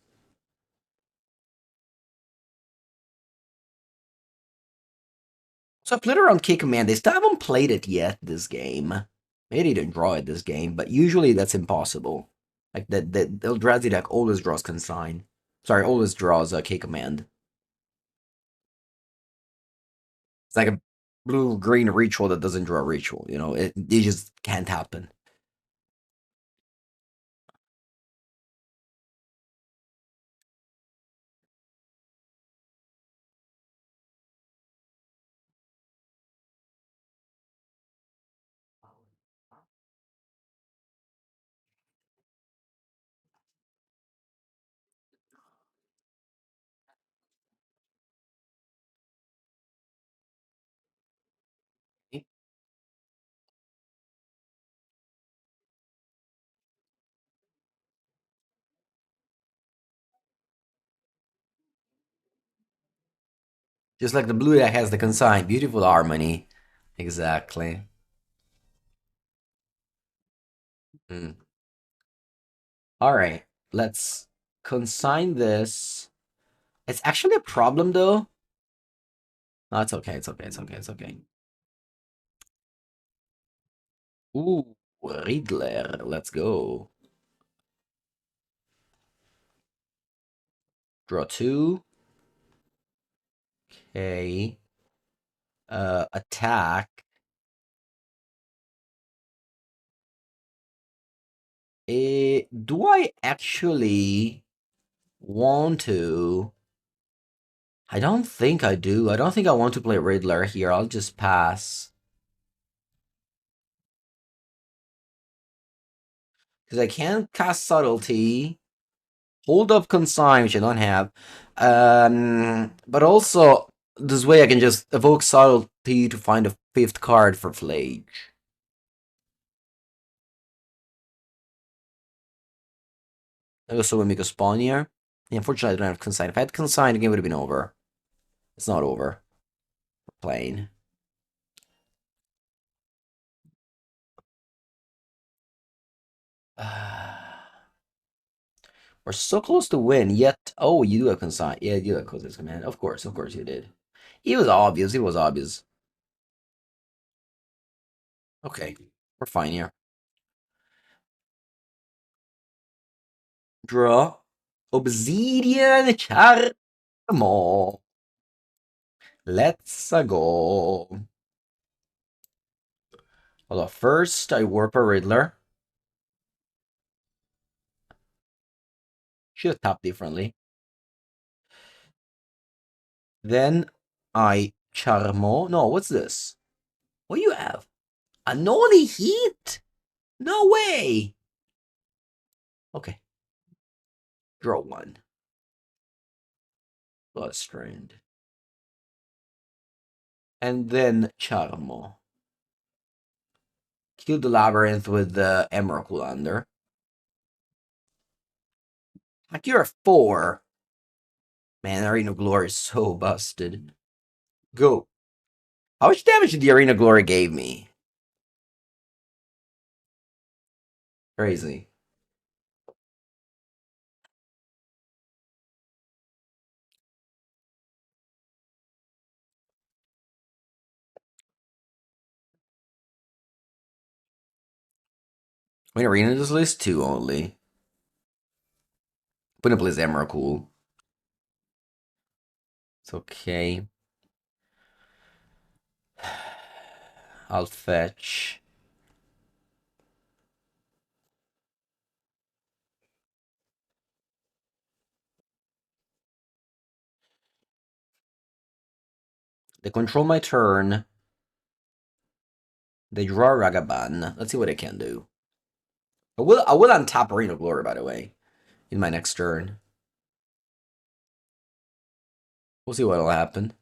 So I played around K Command. They still haven't played it yet this game. Maybe they didn't draw it this game, but usually that's impossible. Like the Eldrazi deck always draws consign. Sorry, always draws a K Command. It's like a blue green ritual that doesn't draw a ritual. You know, it just can't happen. Just like the blue that has the consign. Beautiful harmony. Exactly. Mm. All right. Let's consign this. It's actually a problem though. No, it's okay. It's okay. It's okay. It's okay. Ooh, Riddler. Let's go. Draw two. Okay. Attack. Do I actually want to? I don't think I do. I don't think I want to play Riddler here. I'll just pass. Because I can't cast Subtlety. Hold up Consign, which I don't have. But also, this way I can just evoke Subtlety to find a fifth card for Flage. I also will make a spawn here. Unfortunately, I don't have Consign. If I had Consign, the game would have been over. It's not over. We're playing. We're so close to win, yet... Oh, you do have Consign. Yeah, you do have Closest Command. Of course you did. It was obvious, it was obvious. Okay, we're fine here. Draw. Obsidian Charmo. Let's go. Hold on. First, I warp a Riddler. Should have tapped differently. Then I Charmo. No, what's this? What do you have? Anoli Heat? No way. Okay. Draw one. Blood Strand. And then Charmo. Kill the Labyrinth with the Emerald under. Akira 4. Man, Arena Glory is so busted. Go. How much damage did the Arena Glory gave me? Crazy. Wait, Arena just list 2 only. Put up his Emerald cool. It's okay. I'll fetch. They control my turn. They draw Ragaban. Let's see what it can do. I will untap Arena Glory, by the way, in my next turn. We'll see what'll happen.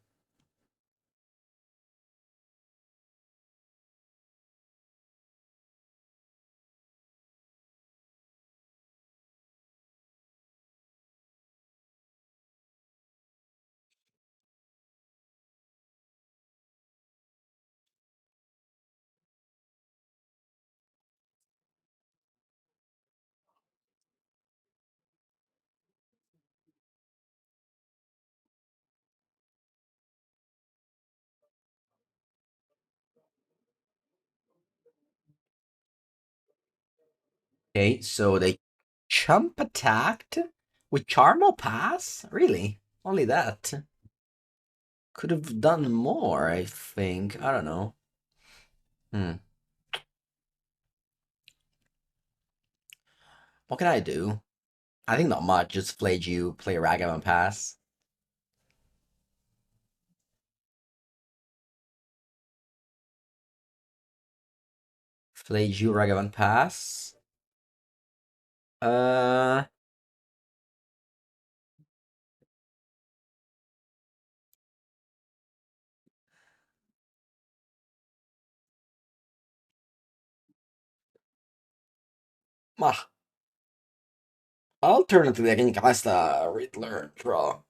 Okay, so they chump attacked with Charmo Pass? Really? Only that? Could have done more, I think. I don't know. Hmm. What can I do? I think not much. Just Flage you, play Ragavan Pass. Flage you, Ragavan Pass. Uh... Mah. Alternatively, I can cast a Riddler draw.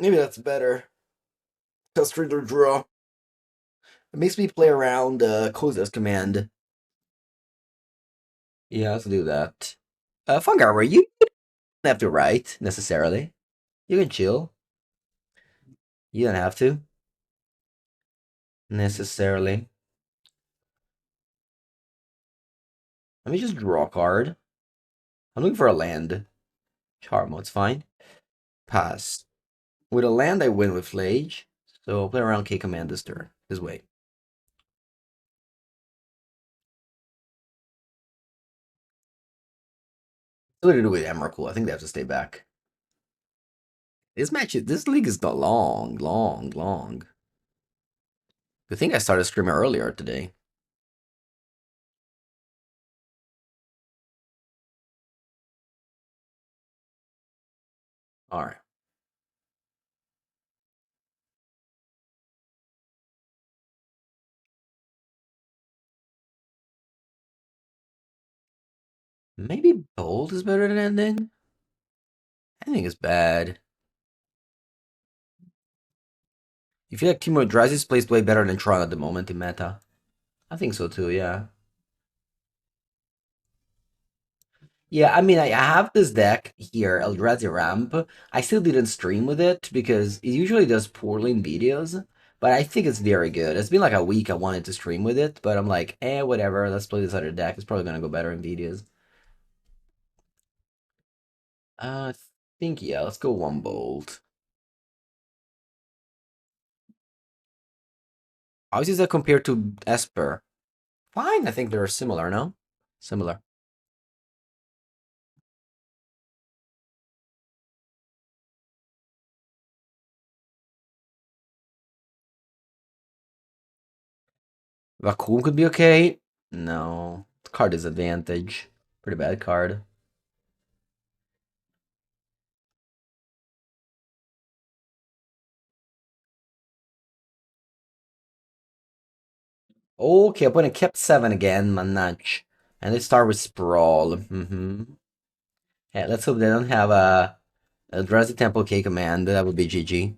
Maybe that's better. Customer draw. It makes me play around Koza's command. Yeah, let's do that. Fungar, you don't have to write necessarily. You can chill. You don't have to necessarily. Let me just draw a card. I'm looking for a land. Chart mode's fine. Pass. With a land, I win with Flage. So I'll play around K command this turn. This way. What to do with Emrakul? I think they have to stay back. This league is not long, long, long. I think I started screaming earlier today. All right. Maybe bold is better than ending. I think it's bad. You feel like Team Eldrazi plays way better than Tron at the moment in meta? I think so too. Yeah. Yeah, I mean, I have this deck here, Eldrazi Ramp. I still didn't stream with it because it usually does poorly in videos, but I think it's very good. It's been like a week I wanted to stream with it, but I'm like, whatever, let's play this other deck. It's probably gonna go better in videos. I think, yeah, let's go one bolt. How is that compared to Esper? Fine, I think they're similar, no? Similar. Vacuum could be okay. No. Card disadvantage. Pretty bad card. Okay, opponent kept 7 again, Manach. And they start with Sprawl. Yeah, let's hope they don't have a Eldrazi Temple K command. That would be GG.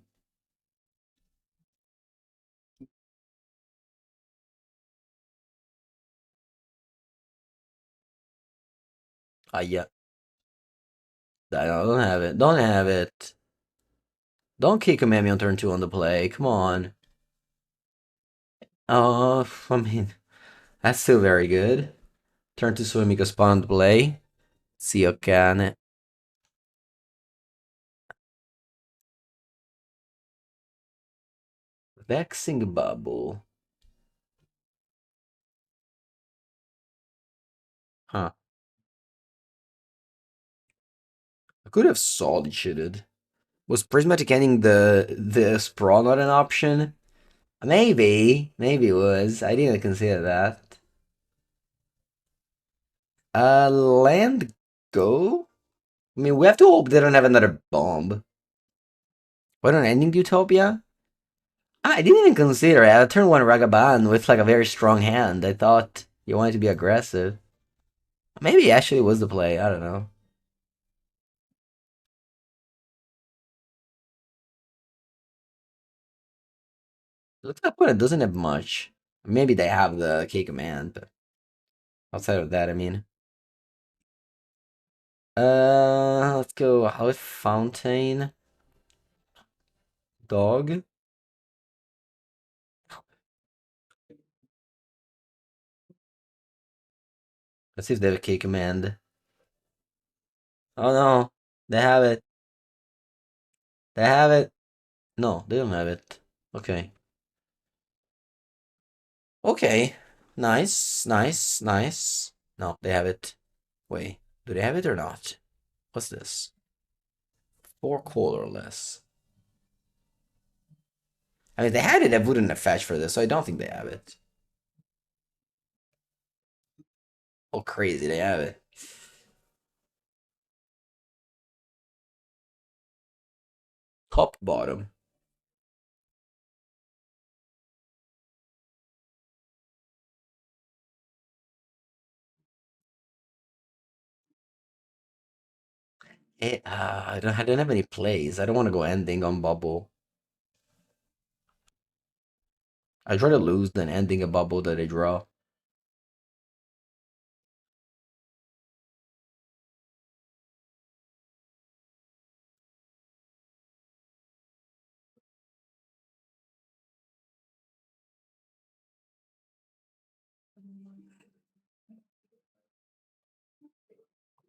Yeah. Don't have it. Don't have it. Don't K command me on turn 2 on the play. Come on. Oh, I mean, that's still very good. Turn to Suemika spawn on the play. See you can. Vexing Bubble. Huh. I could have solid shitted. Was Prismatic Ending the Sprawl not an option? Maybe. Maybe it was. I didn't consider that. Land go? I mean, we have to hope they don't have another bomb. What an ending Utopia? I didn't even consider it. I turned one Ragaban with like a very strong hand. I thought you wanted to be aggressive. Maybe it actually was the play. I don't know. Looks like it doesn't have much. Maybe they have the K command, but outside of that, I mean. Let's go with Fountain. Dog. Let's see if they have a K command. Oh no, they have it. They have it. No, they don't have it. Okay. Okay. Nice, nice, nice. No, they have it. Wait, do they have it or not? What's this? 4 colorless. I mean, if they had it, I wouldn't have fetched for this, so I don't think they have it. Oh, crazy, they have it. Top, bottom. I don't have any plays. I don't want to go ending on bubble. I try to lose than ending a bubble that I draw.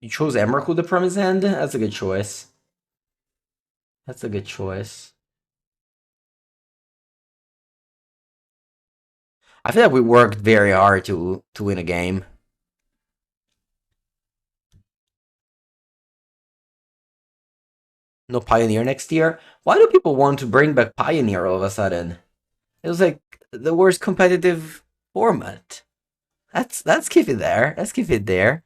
You chose Emrakul to from his hand? That's a good choice. That's a good choice. I feel like we worked very hard to win a game. No Pioneer next year? Why do people want to bring back Pioneer all of a sudden? It was like the worst competitive format. Let's keep it there. Let's keep it there.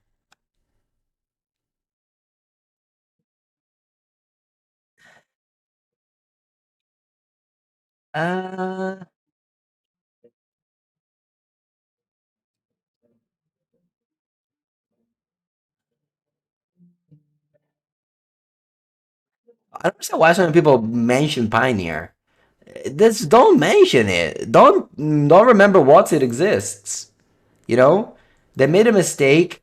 Uh, I don't understand why so many people mention Pioneer. This don't mention it. Don't remember what it exists. You know, they made a mistake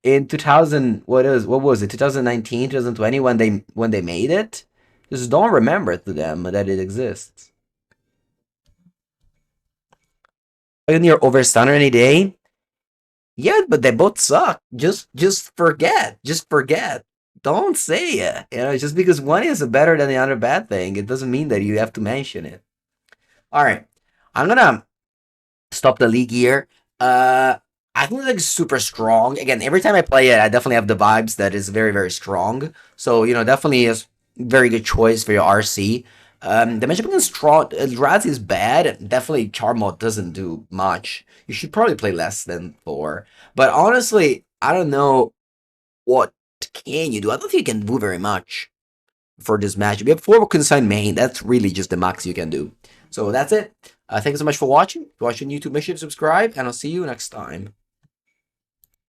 in 2000. What was it? 2019, 2020 when they made it. Just don't remember to them that it exists. Pioneer over Stunner any day. Yeah, but they both suck. Just forget. Just forget. Don't say it. You know, just because one is a better than the other bad thing, it doesn't mean that you have to mention it. All right. I'm gonna stop the league here. I think like super strong. Again, every time I play it, I definitely have the vibes that is very, very strong. So, definitely is very good choice for your RC. The matchup against Eldrazi is bad. Definitely Charmot doesn't do much. You should probably play less than 4. But honestly, I don't know what can you do. I don't think you can do very much for this matchup. You have 4 consigned main. That's really just the max you can do. So that's it. Thank you so much for watching. If you're watching YouTube, make sure to subscribe, and I'll see you next time.